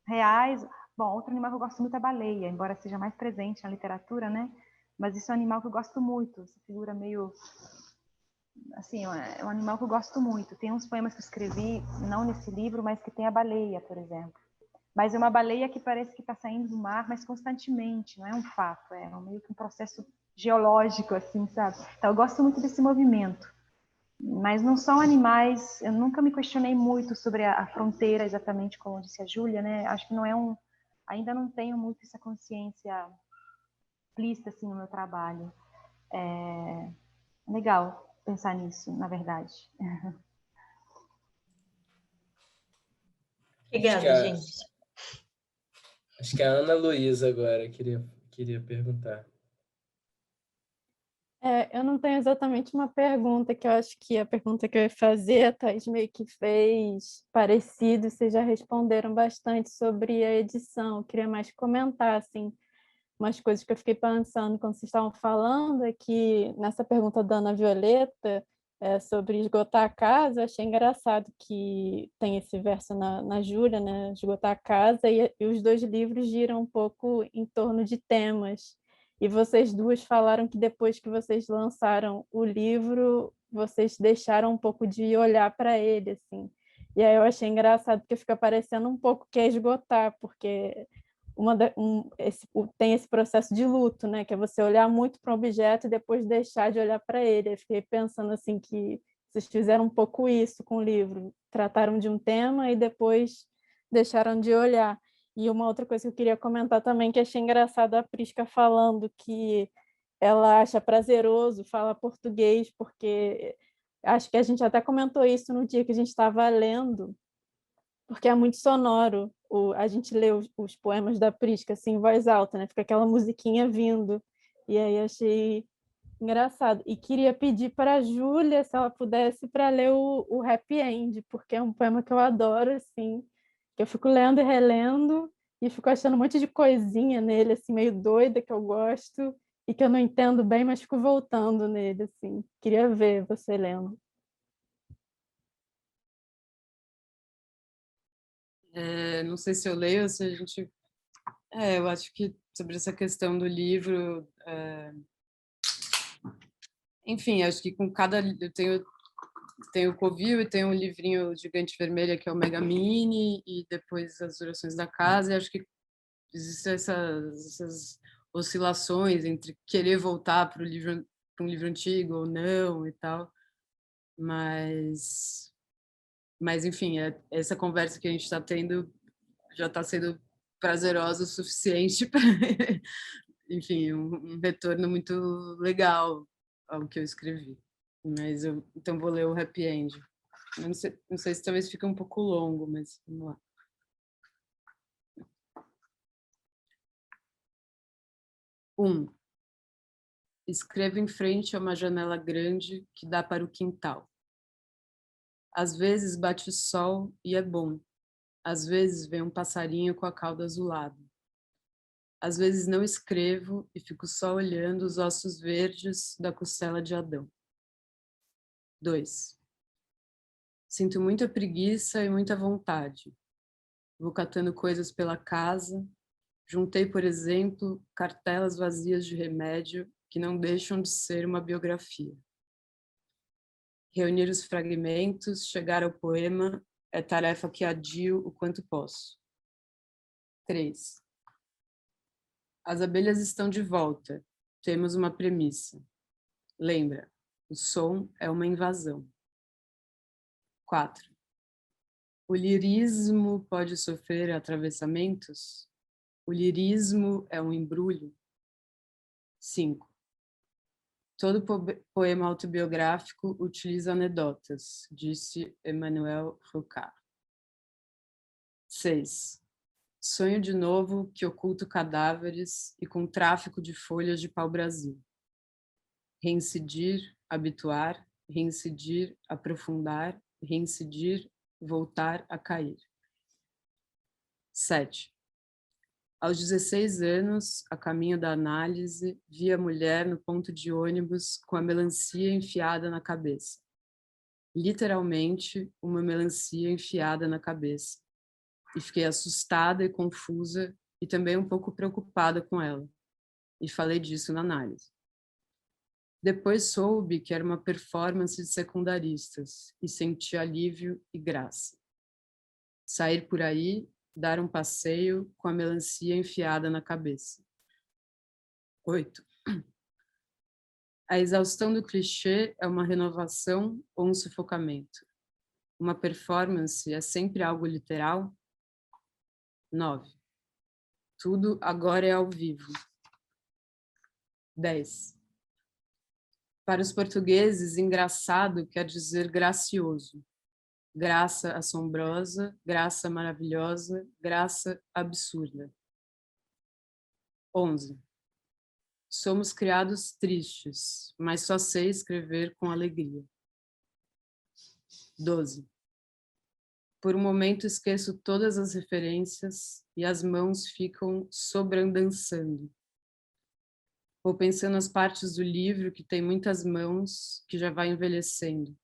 reais. Bom, outro animal que eu gosto muito é a baleia, embora seja mais presente na literatura, né? Mas isso é um animal que eu gosto muito. Essa figura meio... Assim, é um animal que eu gosto muito. Tem uns poemas que eu escrevi, não nesse livro, mas que tem a baleia, por exemplo. Mas é uma baleia que parece que está saindo do mar, mas constantemente, não é um fato, meio que um processo geológico, assim, sabe? Então, eu gosto muito desse movimento. Mas não são animais, eu nunca me questionei muito sobre a fronteira, exatamente como disse a Júlia, né? Acho que não é ainda não tenho muito essa consciência explícita, assim, no meu trabalho. É legal pensar nisso, na verdade. Obrigada, gente. Acho que a Ana Luísa agora queria perguntar. Eu não tenho exatamente uma pergunta, que eu acho que a pergunta que eu ia fazer, a Thaís meio que fez parecido, vocês já responderam bastante sobre a edição. Eu queria mais comentar, assim, umas coisas que eu fiquei pensando quando vocês estavam falando, é que nessa pergunta da Ana Violeta, sobre esgotar a casa, eu achei engraçado que tem esse verso na Júlia, né? Esgotar a casa, e os dois livros giram um pouco em torno de temas. E vocês duas falaram que depois que vocês lançaram o livro, vocês deixaram um pouco de olhar para ele, assim. E aí eu achei engraçado, porque fica parecendo um pouco que é esgotar, porque tem esse processo de luto, né? Que é você olhar muito para um objeto e depois deixar de olhar para ele. Eu fiquei pensando assim que vocês fizeram um pouco isso com o livro, trataram de um tema e depois deixaram de olhar. E uma outra coisa que eu queria comentar também, que achei engraçado a Prisca falando que ela acha prazeroso falar português, porque acho que a gente até comentou isso no dia que a gente estava lendo, porque é muito sonoro. A gente lê os poemas da Prisca assim, em voz alta, né? Fica aquela musiquinha vindo. E aí achei engraçado. E queria pedir para a Júlia, se ela pudesse, para ler o Happy End, porque é um poema que eu adoro, assim, que eu fico lendo e relendo e fico achando um monte de coisinha nele, assim, meio doida, que eu gosto e que eu não entendo bem, mas fico voltando nele, assim. Queria ver você lendo. Não sei se eu leio ou se a gente... eu acho que sobre essa questão do livro... Enfim, acho que com cada... Eu tenho o Covil e tenho um livrinho Gigante Vermelha, que é o Mega Mini, e depois As Orações da Casa, e acho que existem essas oscilações entre querer voltar para um livro antigo ou não e tal, mas enfim, essa conversa que a gente está tendo já está sendo prazerosa o suficiente para, enfim, um retorno muito legal ao que eu escrevi. Mas então vou ler o Happy End. Eu não sei se talvez fique um pouco longo, mas vamos lá. Escrevo em frente a uma janela grande que dá para o quintal. Às vezes bate o sol e é bom. Às vezes vem um passarinho com a cauda azulada. Às vezes não escrevo e fico só olhando os ossos verdes da costela de Adão. 2. Sinto muita preguiça e muita vontade. Vou catando coisas pela casa. Juntei, por exemplo, cartelas vazias de remédio que não deixam de ser uma biografia. Reunir os fragmentos, chegar ao poema, é tarefa que adio o quanto posso. 3. As abelhas estão de volta. Temos uma premissa. Lembra, o som é uma invasão. 4. O lirismo pode sofrer atravessamentos? O lirismo é um embrulho? 5. Todo poema autobiográfico utiliza anedotas, disse Emmanuel Rocard. 6. Sonho de novo que oculto cadáveres e com tráfico de folhas de pau-brasil. Reincidir, habituar, reincidir, aprofundar, reincidir, voltar a cair. 7. Aos 16 anos, a caminho da análise, vi a mulher no ponto de ônibus com a melancia enfiada na cabeça. Literalmente, uma melancia enfiada na cabeça. E fiquei assustada e confusa e também um pouco preocupada com ela. E falei disso na análise. Depois soube que era uma performance de secundaristas e senti alívio e graça. Sair por aí, dar um passeio com a melancia enfiada na cabeça. 8. A exaustão do clichê é uma renovação ou um sufocamento? Uma performance é sempre algo literal? 9. Tudo agora é ao vivo. 10. Para os portugueses, engraçado quer dizer gracioso. graça assombrosa, graça maravilhosa, graça absurda. 11. Somos criados tristes, mas só sei escrever com alegria. 12. Por um momento esqueço todas as referências e as mãos ficam sobrandançando. Vou pensando nas partes do livro que tem muitas mãos, que já vai envelhecendo.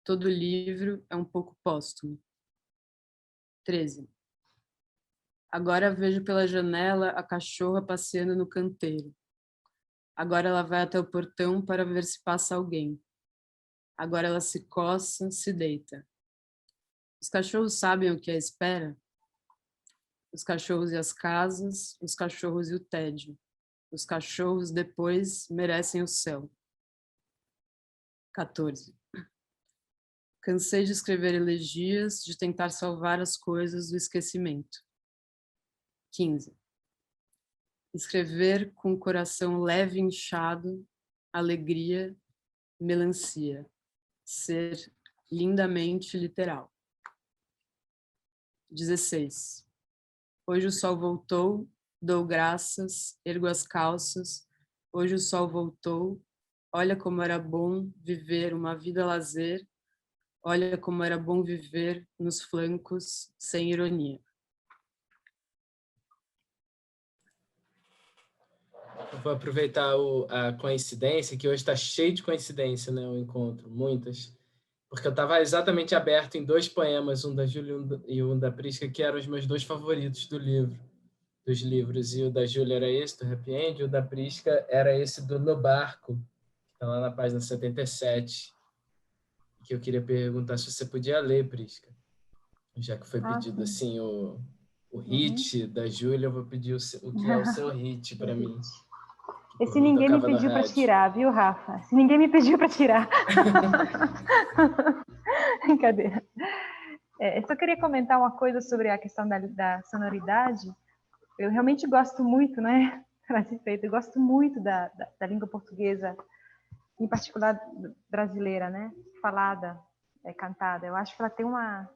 Todo livro é um pouco póstumo. 13. Agora vejo pela janela a cachorra passeando no canteiro. Agora ela vai até o portão para ver se passa alguém. Agora ela se coça, se deita. Os cachorros sabem o que é espera? Os cachorros e as casas, os cachorros e o tédio. Os cachorros depois merecem o céu. 14. Cansei de escrever elegias, de tentar salvar as coisas do esquecimento. 15. Escrever com o coração leve e inchado, alegria, melancia. Ser lindamente literal. 16. Hoje o sol voltou, dou graças, ergo as calças. Hoje o sol voltou, olha como era bom viver uma vida lazer. Olha como era bom viver nos flancos, sem ironia. Eu vou aproveitar a coincidência, que hoje está cheio de coincidência, né? O encontro, muitas. Porque eu estava exatamente aberto em 2 poemas, um da Júlia e um da Prisca, que eram os meus 2 favoritos dos livros. E o da Júlia era esse, do Happy End, e o da Prisca era esse do No Barco, que está lá na página 77, que eu queria perguntar se você podia ler, Prisca. Já que foi pedido assim o hit da Júlia, eu vou pedir o que é o seu hit para mim. Esse ninguém me pediu para tirar, viu, Rafa? Se ninguém me pediu para tirar. Brincadeira. Eu só queria comentar uma coisa sobre a questão da sonoridade. Eu realmente gosto muito, né? Eu gosto muito da língua portuguesa, em particular brasileira, né? Falada, cantada. Eu acho que ela tem uma...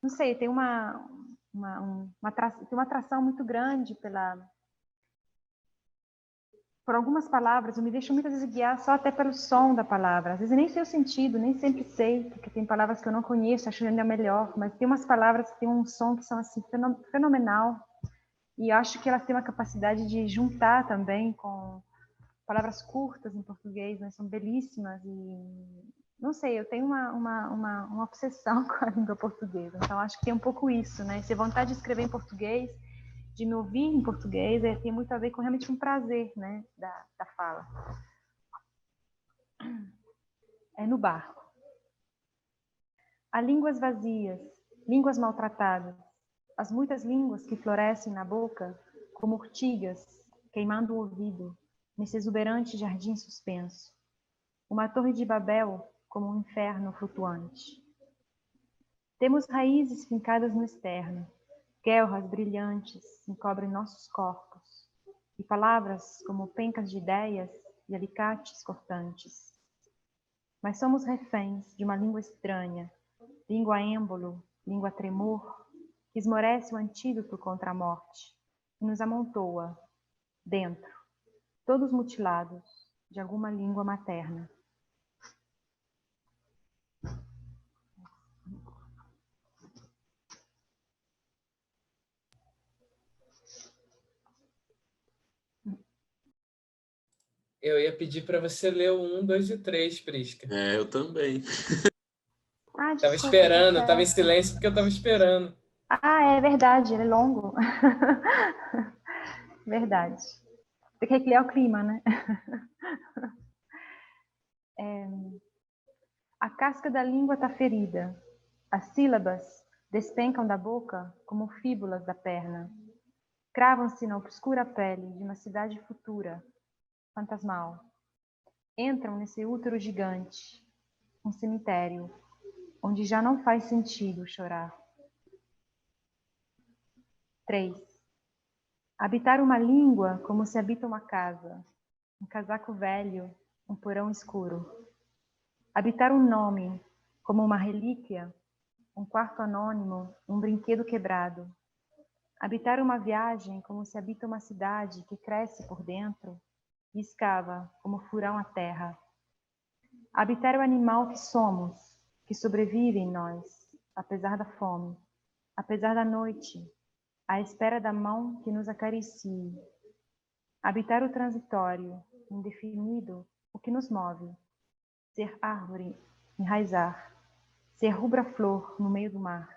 Não sei, tem uma atração muito grande por algumas palavras. Eu me deixo muitas vezes guiar só até pelo som da palavra. Às vezes eu nem sei o sentido, nem sempre sei, porque tem palavras que eu não conheço, acho ainda melhor, mas tem umas palavras que têm um som que são assim fenomenal, e acho que elas têm uma capacidade de juntar também com palavras curtas em português, né? São belíssimas e não sei, eu tenho uma obsessão com a língua portuguesa, então acho que tem um pouco isso, né? Essa vontade de escrever em português, de me ouvir em português, tem muito a ver com realmente um prazer, né, da fala. No barco. Há línguas vazias, línguas maltratadas, as muitas línguas que florescem na boca, como urtigas, queimando o ouvido, nesse exuberante jardim suspenso. Uma torre de Babel, como um inferno flutuante. Temos raízes fincadas no externo, guelras brilhantes encobrem nossos corpos, e palavras como pencas de ideias e alicates cortantes. Mas somos reféns de uma língua estranha, língua êmbolo, língua tremor, que esmorece o antídoto contra a morte e nos amontoa, dentro, todos mutilados de alguma língua materna. Eu ia pedir para você ler o 1, 2 e 3, Prisca. Eu também. Tava esperando, tava em silêncio porque eu tava esperando. É verdade, ele é longo. Verdade. Tem que criar o clima, né? A casca da língua está ferida. As sílabas despencam da boca como fíbulas da perna. Cravam-se na obscura pele de uma cidade futura, fantasmal. Entram nesse útero gigante, um cemitério, onde já não faz sentido chorar. 3. Habitar uma língua como se habita uma casa, um casaco velho, um porão escuro. Habitar um nome como uma relíquia, um quarto anônimo, um brinquedo quebrado. Habitar uma viagem como se habita uma cidade que cresce por dentro e escava como furão a terra. Habitar o animal que somos, que sobrevive em nós, apesar da fome, apesar da noite, à espera da mão que nos acaricie. Habitar o transitório, indefinido, o que nos move. Ser árvore, enraizar. Ser rubra-flor no meio do mar.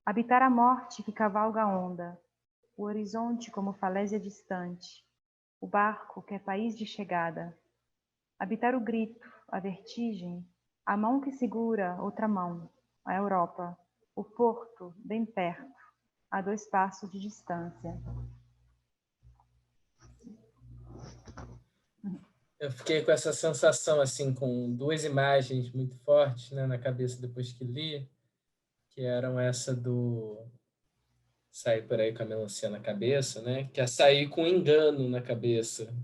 Habitar a morte que cavalga a onda, o horizonte como falésia distante, o barco que é país de chegada. Habitar o grito, a vertigem, a mão que segura outra mão, a Europa, o porto, bem perto, a 2 passos de distância. Eu fiquei com essa sensação, assim, com 2 imagens muito fortes, né, na cabeça depois que li, que eram essa do sair por aí com a melancia na cabeça, né, que é sair com engano na cabeça,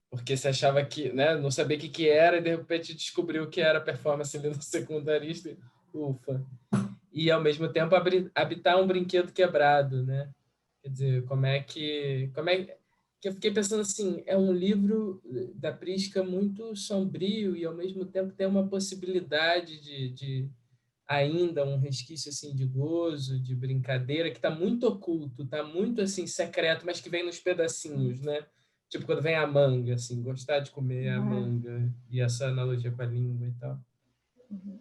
porque você achava que, né, não sabia o que era e de repente descobriu que era performance ali no secundarista, ufa. E ao mesmo tempo habitar um brinquedo quebrado, né? Quer dizer, como é que eu fiquei pensando assim, é um livro da Prisca muito sombrio e ao mesmo tempo tem uma possibilidade de ainda um resquício assim de gozo, de brincadeira que está muito oculto, está muito assim secreto, mas que vem nos pedacinhos, né? Tipo quando vem a manga, assim, gostar de comer a manga e essa analogia com a língua e tal.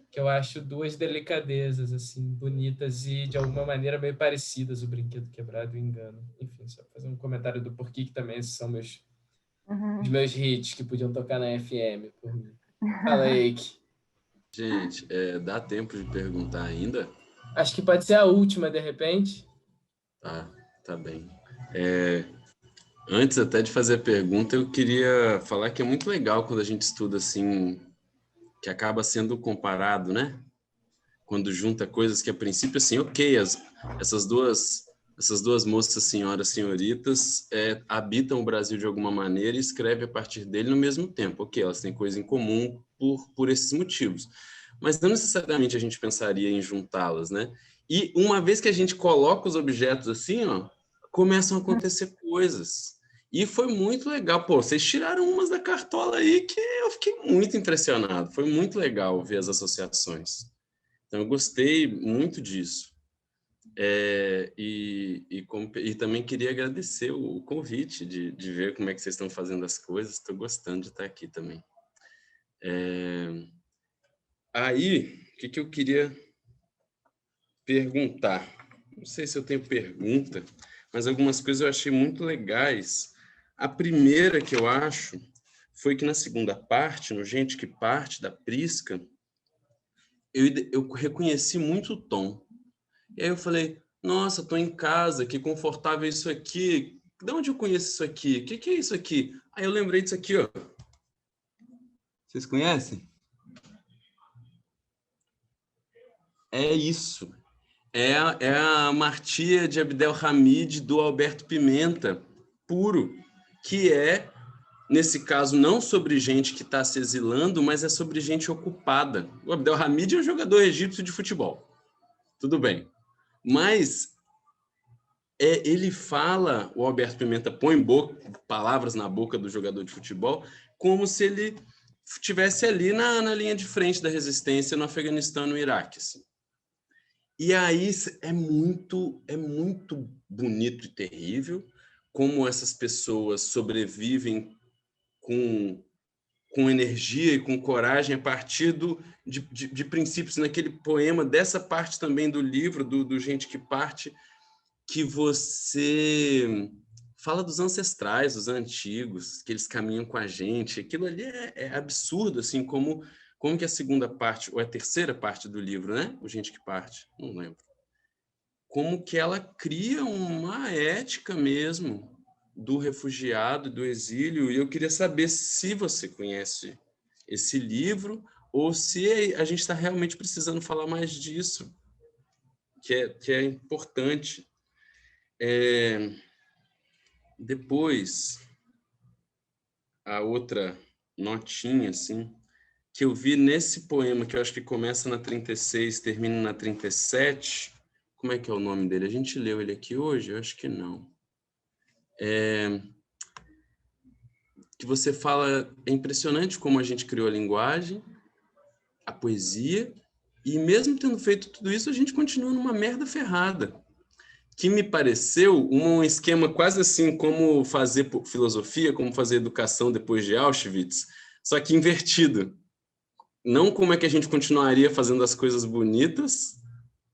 Que eu acho 2 delicadezas assim bonitas e de alguma maneira meio parecidas, o brinquedo quebrado e o engano. Enfim, só fazer um comentário do porquê que também esses são os meus hits que podiam tocar na FM por mim. Fala aí, Eike. Gente, dá tempo de perguntar ainda? Acho que pode ser a última, de repente. Tá bem. Antes até de fazer a pergunta, eu queria falar que é muito legal quando a gente estuda assim, que acaba sendo comparado, né? Quando junta coisas que a princípio assim, ok, essas duas moças, senhoritas, habitam o Brasil de alguma maneira e escrevem a partir dele no mesmo tempo. Ok, elas têm coisa em comum por esses motivos. Mas não necessariamente a gente pensaria em juntá-las, né? E uma vez que a gente coloca os objetos assim, ó, começam a acontecer coisas. E foi muito legal. Pô, vocês tiraram umas da cartola aí que eu fiquei muito impressionado. Foi muito legal ver as associações. Então, eu gostei muito disso. E também queria agradecer o convite de ver como é que vocês estão fazendo as coisas. Estou gostando de estar aqui também. Aí, o que eu queria perguntar? Não sei se eu tenho pergunta, mas algumas coisas eu achei muito legais. A primeira que eu acho foi que na segunda parte, no Gente que Parte, da Prisca, eu reconheci muito o tom. E aí eu falei, nossa, estou em casa, que confortável isso aqui. De onde eu conheço isso aqui? O que é isso aqui? Aí eu lembrei disso aqui, ó. Vocês conhecem? É isso. É a Martia de Abdelhamid do Alberto Pimenta, puro, que é, nesse caso, não sobre gente que está se exilando, mas é sobre gente ocupada. O Abdelhamid é um jogador egípcio de futebol. Tudo bem. Mas ele fala, o Alberto Pimenta põe palavras na boca do jogador de futebol, como se ele estivesse ali na linha de frente da resistência no Afeganistão e no Iraque. Assim. E aí é muito bonito e terrível como essas pessoas sobrevivem com energia e com coragem a partir de princípios naquele poema, dessa parte também do livro, do Gente que Parte, que você fala dos ancestrais, dos antigos, que eles caminham com a gente. Aquilo ali é absurdo, assim, como que a segunda parte, ou a terceira parte do livro, né? O Gente que Parte, não lembro. Como que ela cria uma ética mesmo do refugiado, do exílio, e eu queria saber se você conhece esse livro ou se a gente está realmente precisando falar mais disso, que é importante. Depois, a outra notinha, assim, que eu vi nesse poema, que eu acho que começa na 36, termina na 37. Como é que é o nome dele? A gente leu ele aqui hoje? Eu acho que não. Que você fala, é impressionante como a gente criou a linguagem, a poesia, e mesmo tendo feito tudo isso, a gente continua numa merda ferrada. Que me pareceu um esquema quase assim como fazer filosofia, como fazer educação depois de Auschwitz, só que invertido. Não como é que a gente continuaria fazendo as coisas bonitas,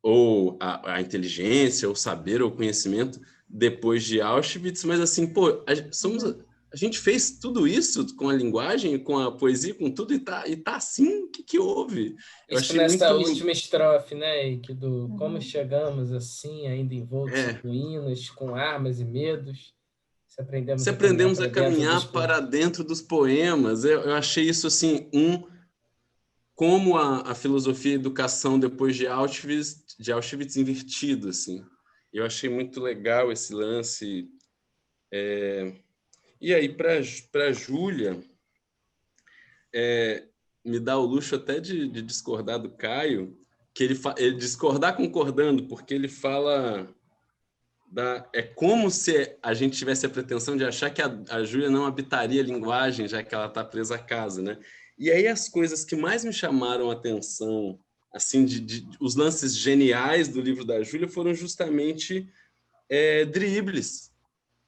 ou a inteligência, ou saber, ou conhecimento, depois de Auschwitz, mas assim, pô, a gente fez tudo isso com a linguagem, com a poesia, com tudo, e tá assim, o que houve? Eu isso nessa última estrofe, né, que como chegamos assim, ainda envoltos em ruínas, com armas e medos. Se aprendemos a caminhar para dentro dos poemas, eu achei isso assim, como a filosofia e a educação depois de Auschwitz invertido, assim. Eu achei muito legal esse lance. E aí, para a Júlia, me dá o luxo até de discordar do Caio, que ele discordar concordando, porque ele fala... É como se a gente tivesse a pretensão de achar que a Júlia não habitaria a linguagem, já que ela está presa à casa, né? E aí as coisas que mais me chamaram a atenção, assim, os lances geniais do livro da Júlia foram justamente dribles,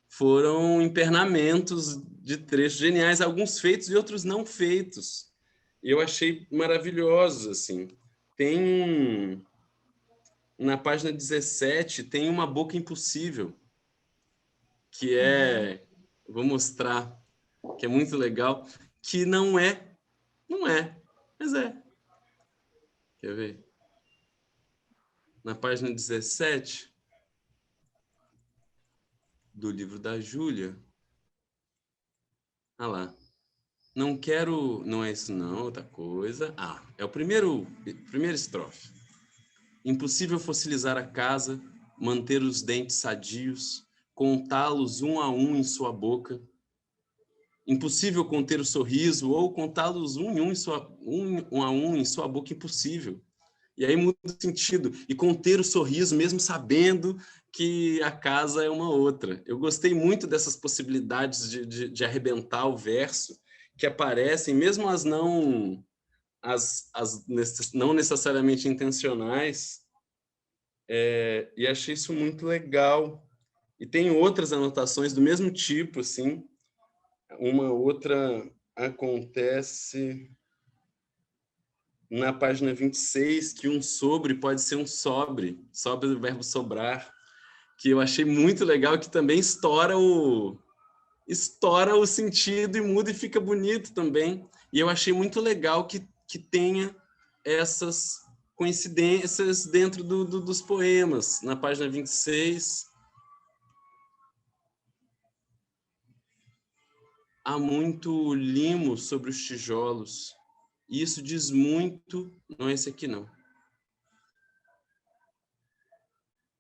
foram internamentos de trechos geniais, alguns feitos e outros não feitos. Eu achei maravilhosos, assim. Na página 17, tem uma boca impossível, que vou mostrar, que é muito legal, que não é, mas é. Quer ver? Na página 17 do livro da Júlia. Ah lá. Não quero... Não é isso não, outra coisa. É o primeira estrofe. Impossível fossilizar a casa, manter os dentes sadios, contá-los um a um em sua boca. Impossível conter o sorriso ou contá-los um a um em sua boca, impossível. E aí muda o sentido. E conter o sorriso mesmo sabendo que a casa é uma outra. Eu gostei muito dessas possibilidades de arrebentar o verso que aparecem, mesmo as não necessariamente intencionais, e achei isso muito legal. E tem outras anotações do mesmo tipo, assim. Uma outra acontece na página 26, que um sobre pode ser um sobre do verbo sobrar, que eu achei muito legal, que também estoura o sentido e muda e fica bonito também. E eu achei muito legal que tenha essas coincidências dentro dos poemas. Na página 26, há muito limo sobre os tijolos. E isso diz muito... Não é esse aqui, não.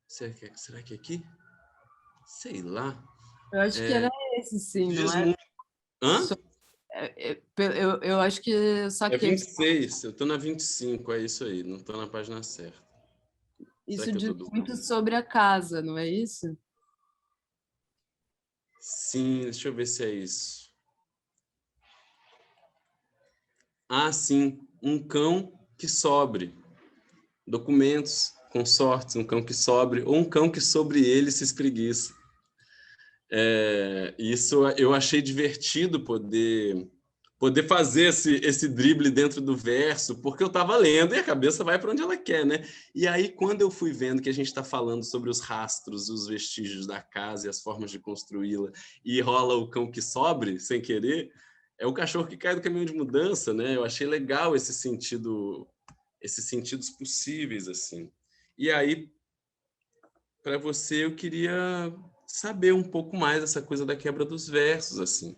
Será que é aqui? Sei lá. Eu acho que era esse, sim, não é? Muito... Hã? Eu acho que eu saquei. É 26, eu estou na 25, é isso aí, não estou na página certa. Isso diz muito sobre a casa, não é isso? Sim, deixa eu ver se é isso. Sim, um cão que sobre. Documentos, consortes, um cão que sobre, ou um cão que sobre ele se espreguiça. Isso eu achei divertido poder fazer esse drible dentro do verso, porque eu estava lendo e a cabeça vai para onde ela quer, né? E aí, quando eu fui vendo que a gente está falando sobre os rastros, os vestígios da casa e as formas de construí-la, e rola o cão que sobre, sem querer, é o cachorro que cai do caminhão de mudança, né? Eu achei legal esses sentidos possíveis, assim. E aí, para você, eu queria saber um pouco mais dessa coisa da quebra dos versos, assim.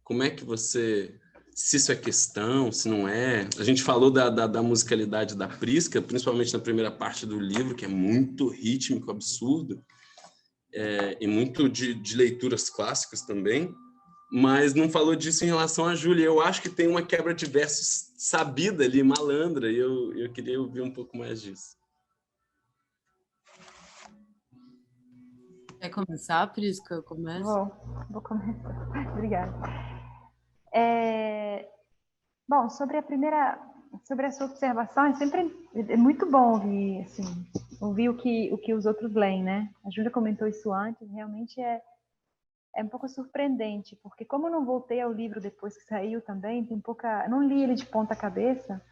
Como é que você... Se isso é questão, se não é... A gente falou da musicalidade da Prisca, principalmente na primeira parte do livro, que é muito rítmico, absurdo, e muito de leituras clássicas também. mas não falou disso em relação à Júlia. Eu acho que tem uma quebra de versos sabida ali, malandra, e eu queria ouvir um pouco mais disso. Quer começar, Prisca? Começa. Vou começar. Obrigada. Bom, sobre a sua observação, é muito bom ouvir, assim, ouvir o que os outros leem, né? A Júlia comentou isso antes, realmente é um pouco surpreendente, porque como eu não voltei ao livro depois que saiu também, não li ele de ponta cabeça,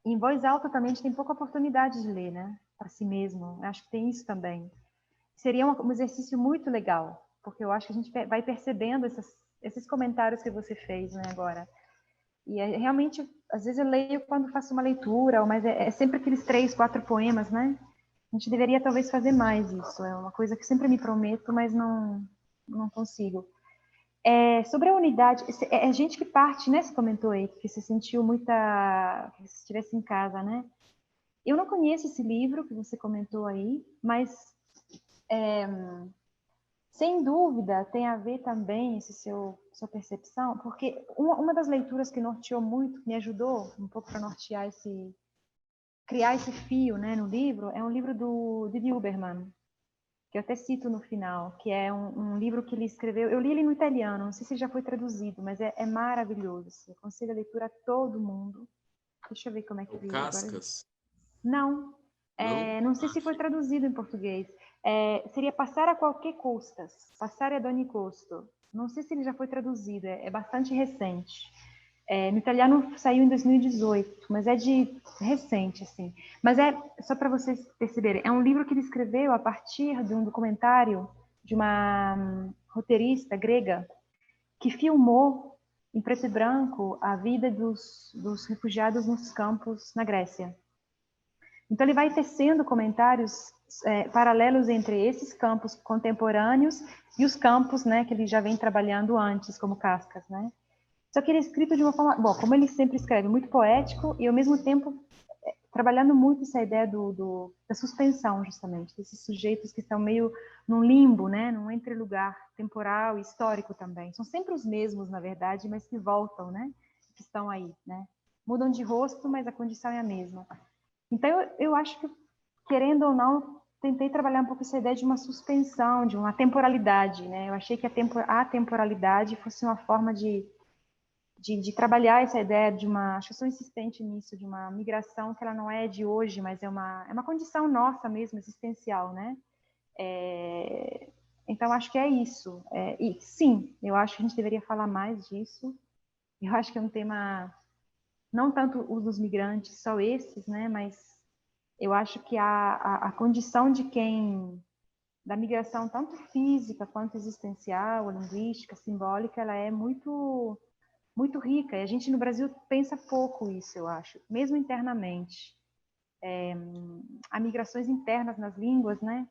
em voz alta também a gente tem pouca oportunidade de ler, né? Para si mesmo, eu acho que tem isso também. Seria um exercício muito legal, porque eu acho que a gente vai percebendo esses comentários que você fez, né, agora. E realmente, às vezes eu leio quando faço uma leitura, mas é sempre aqueles 3, 4 poemas, né? A gente deveria talvez fazer mais isso. É uma coisa que sempre me prometo, mas não consigo. Sobre a unidade, é gente que parte, né? Você comentou aí, que você sentiu que você estivesse em casa, né? Eu não conheço esse livro que você comentou aí, mas sem dúvida tem a ver também sua percepção, porque uma das leituras que norteou muito, que me ajudou um pouco para nortear criar esse fio, né, no livro, é um livro do Didi Huberman, que eu até cito no final, que é um livro que ele escreveu, eu li ele no italiano, não sei se já foi traduzido, mas é maravilhoso, assim, eu aconselho a leitura a todo mundo. Deixa eu ver como é que O ele Cascas? Não, não sei se foi traduzido em português. Seria Passar a Qualquer Custas, Passare ad ogni costo. Não sei se ele já foi traduzido, é bastante recente. No italiano saiu em 2018, mas é de recente, assim. Mas só para vocês perceberem, é um livro que ele escreveu a partir de um documentário de uma roteirista grega que filmou em preto e branco a vida dos refugiados nos campos na Grécia. Então ele vai tecendo comentários paralelos entre esses campos contemporâneos e os campos, né, que ele já vem trabalhando antes, como Cascas, né? Só que ele é escrito de uma forma, bom, como ele sempre escreve, muito poético e ao mesmo tempo trabalhando muito essa ideia da suspensão, justamente, desses sujeitos que estão meio num limbo, né, num entrelugar temporal e histórico também. São sempre os mesmos, na verdade, mas que voltam, né, que estão aí, né? Mudam de rosto, mas a condição é a mesma. Então, eu acho que, querendo ou não, tentei trabalhar um pouco essa ideia de uma suspensão, de uma temporalidade, né? Eu achei que a temporalidade fosse uma forma de trabalhar essa ideia de acho que eu sou insistente nisso, de uma migração que ela não é de hoje, mas é uma condição nossa mesmo, existencial, né? Então, acho que é isso. E sim, eu acho que a gente deveria falar mais disso. Eu acho que é um tema, não tanto os dos migrantes, só esses, né? Mas eu acho que a condição da migração, tanto física quanto existencial, linguística, simbólica, ela é muito, muito rica. E a gente no Brasil pensa pouco isso, eu acho, mesmo internamente. Há migrações internas nas línguas, né?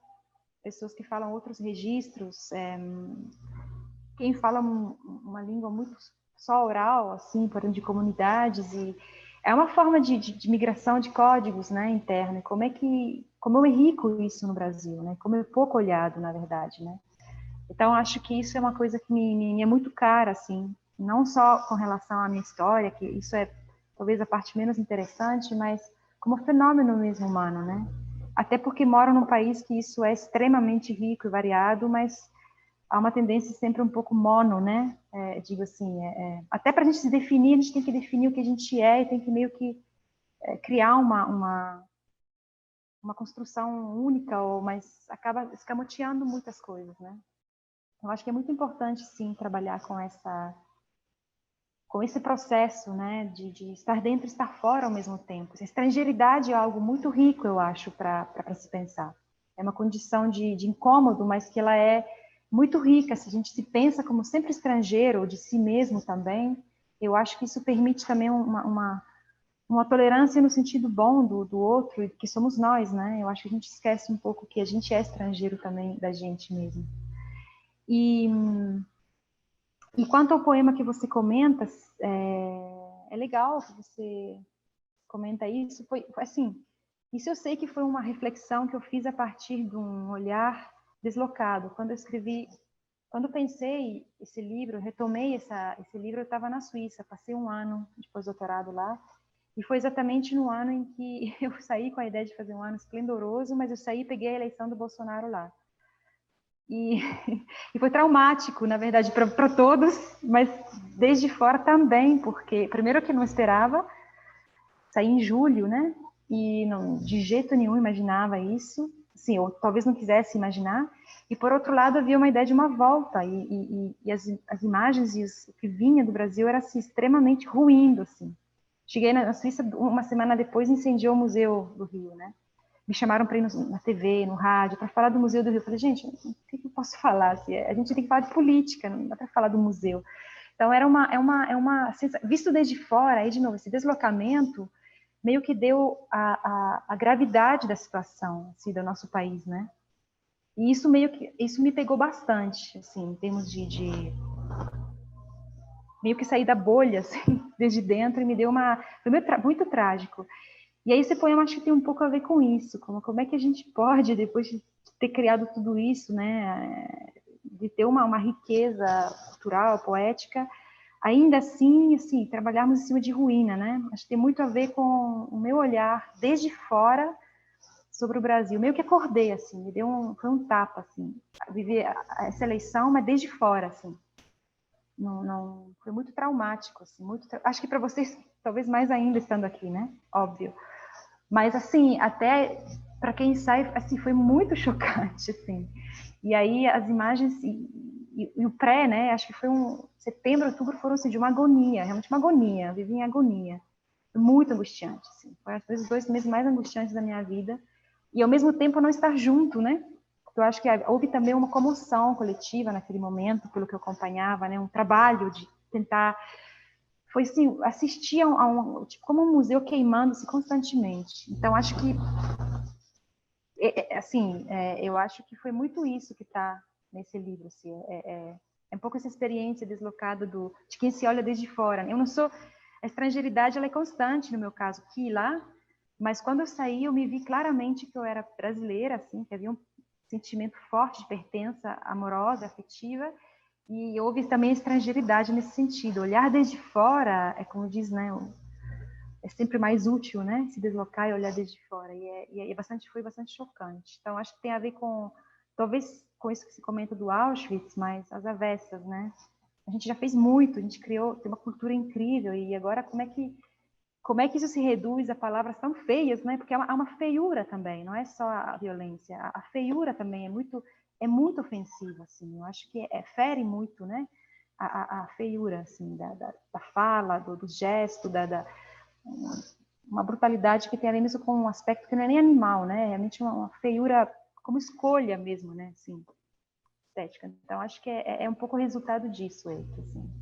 Pessoas que falam outros registros. Quem fala uma língua muito só oral, assim, por exemplo, de comunidades, e é uma forma de migração de códigos, né, interna. Como é rico isso no Brasil, né? Como é pouco olhado, na verdade, né? Então, acho que isso é uma coisa que me é muito cara, assim, não só com relação à minha história, que isso é talvez a parte menos interessante, mas como fenômeno mesmo humano, né? Até porque moro num país que isso é extremamente rico e variado, mas há uma tendência sempre um pouco mono, né? Digo assim, até para a gente se definir, a gente tem que definir o que a gente é e tem que meio que criar uma construção única, mas acaba escamoteando muitas coisas, né? Eu acho que é muito importante, sim, trabalhar com esse processo, né, de estar dentro e estar fora ao mesmo tempo. A estrangeiridade é algo muito rico, eu acho, para se pensar. É uma condição de incômodo, mas que ela é muito rica. Se a gente se pensa como sempre estrangeiro, ou de si mesmo também, eu acho que isso permite também uma tolerância no sentido bom do outro, que somos nós, né? Eu acho que a gente esquece um pouco que a gente é estrangeiro também da gente mesmo. E quanto ao poema que você comenta, é legal que você comenta isso. Foi assim, isso eu sei que foi uma reflexão que eu fiz a partir de um olhar deslocado. Quando eu escrevi quando pensei esse livro, retomei esse livro, eu estava na Suíça, passei um ano de pós-doutorado lá, e foi exatamente no ano em que eu saí com a ideia de fazer um ano esplendoroso, mas eu saí e peguei a eleição do Bolsonaro lá. E, e foi traumático, na verdade, para todos, mas desde fora também, porque primeiro que eu não esperava, saí em julho, né? E não, de jeito nenhum imaginava isso, assim, ou talvez não quisesse imaginar. E por outro lado havia uma ideia de uma volta, e as imagens e o que vinha do Brasil era assim, extremamente ruim, assim. Cheguei na Suíça uma semana depois, incendiou o Museu do Rio, né? Me chamaram para ir na TV, no rádio, para falar do Museu do Rio. Eu falei, gente, o que eu posso falar? Assim, a gente tem que falar de política, não dá para falar do museu. Então, visto desde fora, aí de novo, esse deslocamento meio que deu a gravidade da situação, assim, do nosso país, né? E isso me pegou bastante, assim, em termos de meio que sair da bolha, assim, desde dentro, e me deu foi muito trágico. E aí esse poema acho que tem um pouco a ver com isso, como é que a gente pode, depois de ter criado tudo isso, né, de ter uma riqueza cultural, poética, ainda assim, trabalharmos em cima de ruína, né? Acho que tem muito a ver com o meu olhar desde fora sobre o Brasil. Meio que acordei, assim, foi um tapa, assim, viver essa eleição, mas desde fora, assim. Não, foi muito traumático, assim, acho que para vocês, talvez mais ainda estando aqui, né? Óbvio. Mas, assim, até para quem sai, assim, foi muito chocante, assim. E aí as imagens e o pré, né? Acho que foi setembro, outubro foram assim, de uma agonia, realmente uma agonia. Eu vivi em agonia, muito angustiante, assim. Foi às vezes os 2 meses mais angustiantes da minha vida. E ao mesmo tempo não estar junto, né? Eu acho que houve também uma comoção coletiva naquele momento, pelo que eu acompanhava, né? Um trabalho de tentar, foi assim, assistir tipo, como um museu queimando-se constantemente. Então acho que eu acho que foi muito isso que está nesse livro, assim, é um pouco essa experiência deslocada de quem se olha desde fora. Eu não sou, a estrangeiridade ela é constante no meu caso, aqui e lá, mas quando eu saí eu me vi claramente que eu era brasileira, assim, que havia um sentimento forte de pertença amorosa, afetiva, e houve também a estrangeiridade nesse sentido. Olhar desde fora, é como diz, né, é sempre mais útil, né? Se deslocar e olhar desde fora. Foi bastante chocante. Então, acho que tem a ver talvez com isso que se comenta do Auschwitz, mas as avessas, né? A gente já fez muito, a gente criou, tem uma cultura incrível, e agora como é que isso se reduz a palavras tão feias, né? Porque há uma feiura também, não é só a violência. A feiura também é muito ofensiva, assim. Eu acho que fere muito, né? A feiura, assim, da fala, do gesto, uma brutalidade que tem além disso com um aspecto que não é nem animal, né? É realmente uma feiura como escolha mesmo, né? Assim, estética. Então, acho que é um pouco o resultado disso, assim.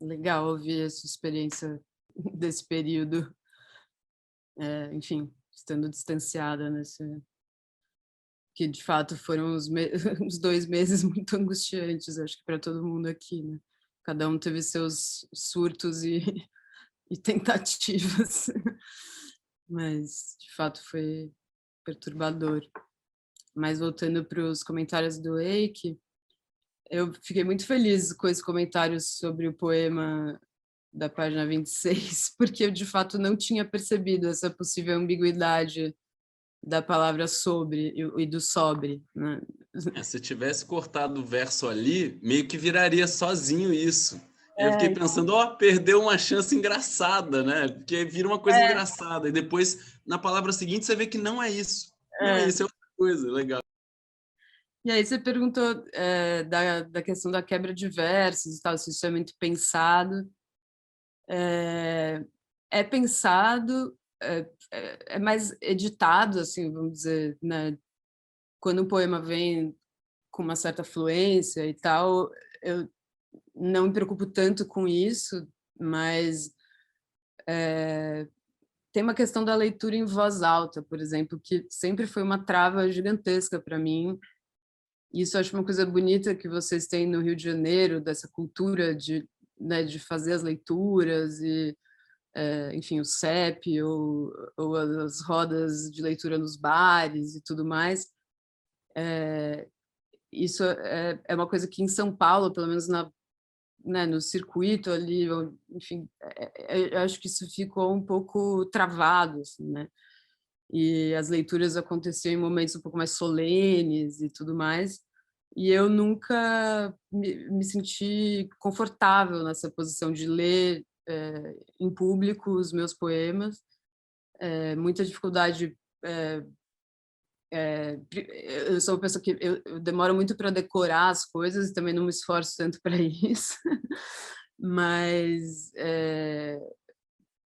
Legal ouvir essa experiência desse período, enfim, estando distanciada que de fato foram os 2 meses muito angustiantes, acho que para todo mundo aqui, né? Cada um teve seus surtos e tentativas, mas de fato foi perturbador. Mas voltando para os comentários do Eike, eu fiquei muito feliz com esse comentário sobre o poema da página 26, porque eu de fato não tinha percebido essa possível ambiguidade da palavra sobre e do sobre, né? Se tivesse cortado o verso ali, meio que viraria sozinho isso. Eu fiquei pensando, perdeu uma chance engraçada, né? Porque vira uma coisa engraçada. E depois, na palavra seguinte, você vê que não é isso. Não é isso, é outra coisa. Legal. E aí você perguntou da questão da quebra de versos e tal, se isso é muito pensado. É pensado, é mais editado, assim, vamos dizer, né? Quando um poema vem com uma certa fluência e tal, eu não me preocupo tanto com isso, mas tem uma questão da leitura em voz alta, por exemplo, que sempre foi uma trava gigantesca para mim. Isso eu acho uma coisa bonita que vocês têm no Rio de Janeiro, dessa cultura de fazer as leituras e enfim, o CEP ou as rodas de leitura nos bares e tudo mais. Isso é uma coisa que em São Paulo, pelo menos né, no circuito ali, enfim, eu acho que isso ficou um pouco travado, assim, né? E as leituras aconteciam em momentos um pouco mais solenes e tudo mais, e eu nunca me senti confortável nessa posição de ler em público os meus poemas, muita dificuldade. Eu sou uma pessoa que eu demoro muito para decorar as coisas e também não me esforço tanto para isso, mas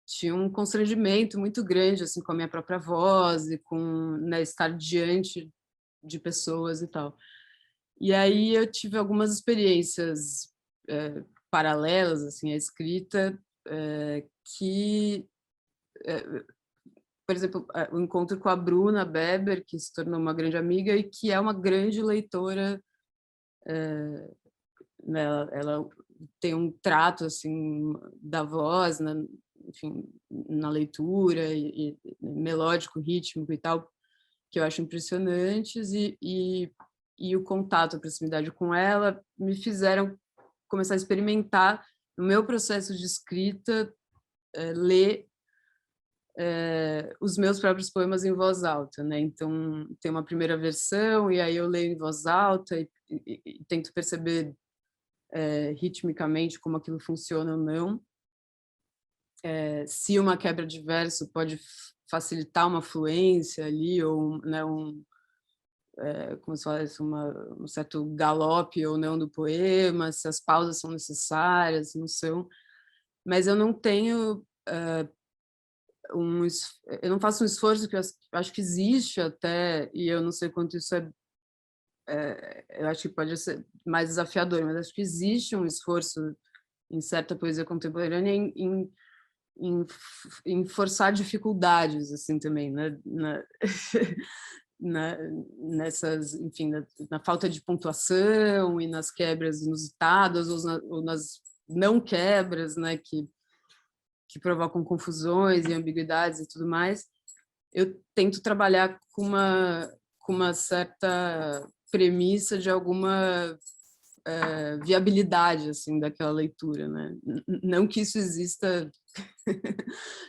tinha um constrangimento muito grande assim com a minha própria voz e com, né, estar diante de pessoas e tal. E aí eu tive algumas experiências paralelas assim à escrita, que por exemplo, o encontro com a Bruna Beber, que se tornou uma grande amiga e que é uma grande leitora, né, ela tem um trato assim da voz, né, enfim, na leitura e melódico, rítmico e tal, que eu acho impressionantes, e o contato, a proximidade com ela me fizeram começar a experimentar no meu processo de escrita, ler os meus próprios poemas em voz alta, né? Então tem uma primeira versão e aí eu leio em voz alta e tento perceber ritmicamente como aquilo funciona ou não. Se uma quebra de verso pode facilitar uma fluência ali ou, né, como se fala isso, um certo galope ou não do poema, se as pausas são necessárias, não são. Mas eu não tenho eu não faço um esforço que eu acho que existe até, e eu não sei quanto isso eu acho que pode ser mais desafiador, mas acho que existe um esforço em certa poesia contemporânea em forçar dificuldades assim também, né? Nessas, enfim, na falta de pontuação e nas quebras inusitadas ou nas não quebras, né, que provocam confusões e ambiguidades e tudo mais. Eu tento trabalhar com uma certa premissa de alguma viabilidade assim daquela leitura, né? Não que isso exista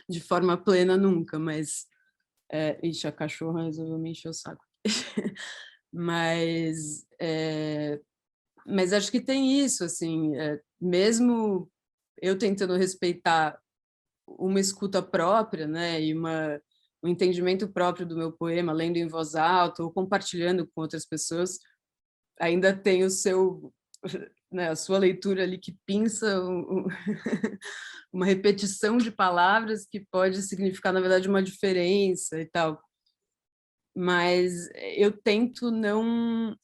de forma plena nunca, mas ixi, a cachorra resolveu me encher o saco. mas acho que tem isso, assim, mesmo eu tentando respeitar uma escuta própria, né, e um entendimento próprio do meu poema, lendo em voz alta ou compartilhando com outras pessoas, ainda tem o seu, né, a sua leitura ali que pinça uma repetição de palavras que pode significar, na verdade, uma diferença e tal. Mas eu tento não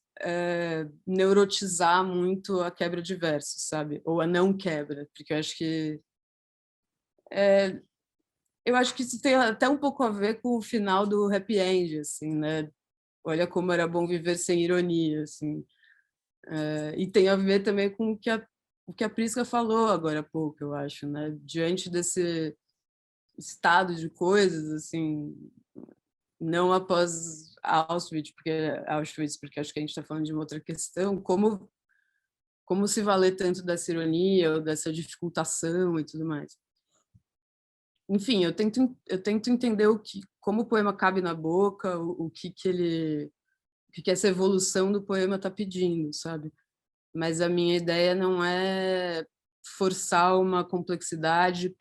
neurotizar muito a quebra de versos, sabe? Ou a não quebra, porque eu acho que isso tem até um pouco a ver com o final do Happy End, assim, né? Olha como era bom viver sem ironia, assim. E tem a ver também com o que a Prisca falou agora há pouco, eu acho, né? Diante desse estado de coisas, assim, não após Auschwitz, porque acho que a gente está falando de uma outra questão, como se valer tanto dessa ironia ou dessa dificultação e tudo mais. Enfim, eu tento entender como o poema cabe na boca, o que essa evolução do poema está pedindo, sabe? Mas a minha ideia não é forçar uma complexidade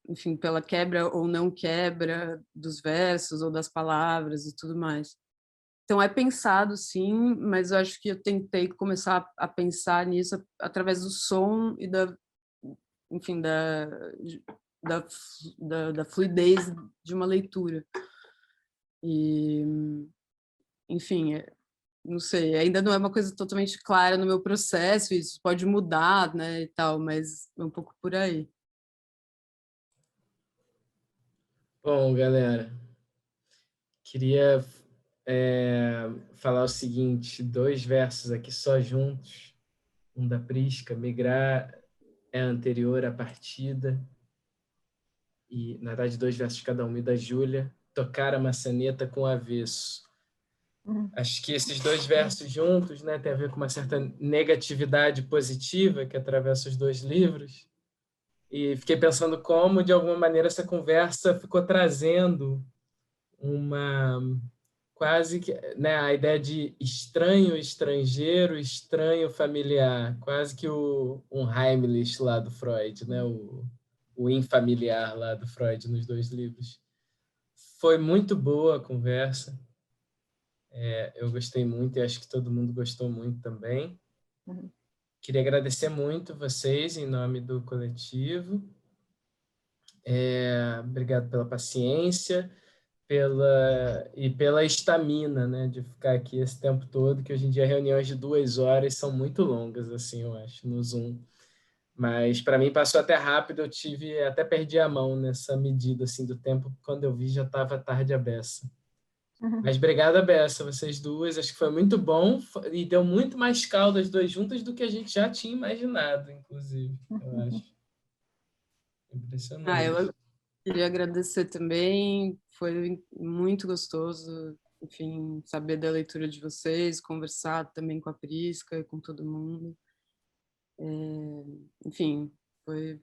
enfim, pela quebra ou não quebra dos versos ou das palavras e tudo mais. Então é pensado, sim, mas eu acho que eu tentei começar a pensar nisso através do som e enfim, da fluidez de uma leitura. E, enfim, não sei, ainda não é uma coisa totalmente clara no meu processo, isso pode mudar, né, e tal, mas é um pouco por aí. Bom, galera, queria falar o seguinte, 2 versos aqui só juntos, um da Prisca, é anterior à partida. E, na verdade, 2 versos cada um, e da Júlia, tocar a maçaneta com o avesso. Acho que esses 2 versos juntos, né, tem a ver com uma certa negatividade positiva que atravessa os 2 livros. E fiquei pensando como, de alguma maneira, essa conversa ficou trazendo uma... quase que, né, a ideia de estranho, estrangeiro, estranho, familiar. Quase que um Heimlich lá do Freud, né, o infamiliar lá do Freud nos 2 livros. Foi muito boa a conversa. Eu gostei muito e acho que todo mundo gostou muito também. Queria agradecer muito vocês em nome do coletivo. Obrigado pela paciência e pela estamina, né, de ficar aqui esse tempo todo, que hoje em dia reuniões de 2 horas são muito longas, assim, eu acho, no Zoom. Mas para mim passou até rápido, até perdi a mão nessa medida assim do tempo, quando eu vi já estava tarde a beça. Mas obrigado, Bessa, vocês duas, acho que foi muito bom e deu muito mais caldo as 2 juntas do que a gente já tinha imaginado, inclusive, eu acho. Impressionante. Eu queria agradecer também, foi muito gostoso, enfim, saber da leitura de vocês, conversar também com a Prisca e com todo mundo. Enfim, foi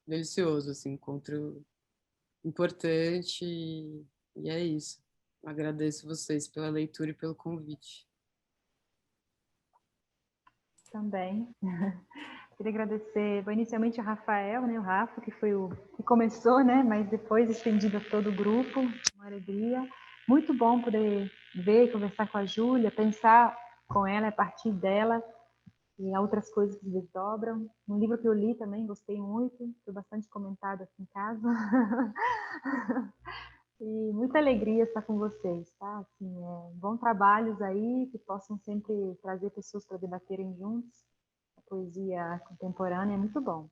delicioso, assim, encontro importante e é isso. Agradeço vocês pela leitura e pelo convite. Também. Queria agradecer, inicialmente a Rafael, né, o Rafa, que foi o que começou, né, mas depois estendido a todo o grupo, uma alegria. Muito bom poder ver, conversar com a Júlia, pensar com ela, a partir dela, e outras coisas que desdobram. Um livro que eu li também, gostei muito, foi bastante comentado aqui em casa. E muita alegria estar com vocês, tá? Assim, bons trabalhos aí, que possam sempre trazer pessoas para debaterem juntos. A poesia contemporânea é muito bom.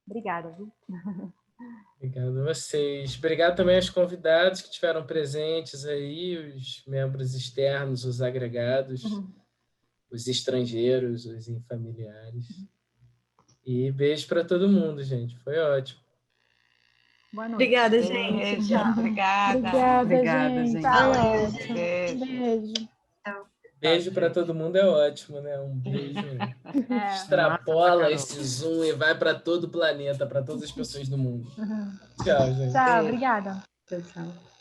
Obrigada, viu? Obrigado a vocês. Obrigado também aos convidados que estiveram presentes aí, os membros externos, os agregados, os estrangeiros, os infamiliares. E beijo para todo mundo, gente. Foi ótimo. Boa noite. Obrigada, gente. Beijo, obrigada. Obrigada, gente. Saúde, beijo. Beijo. Beijo para todo mundo é ótimo, né? Um beijo. Extrapola esse Zoom e vai para todo o planeta, para todas as pessoas do mundo. Tchau, gente. Tchau, obrigada. Tchau, tchau.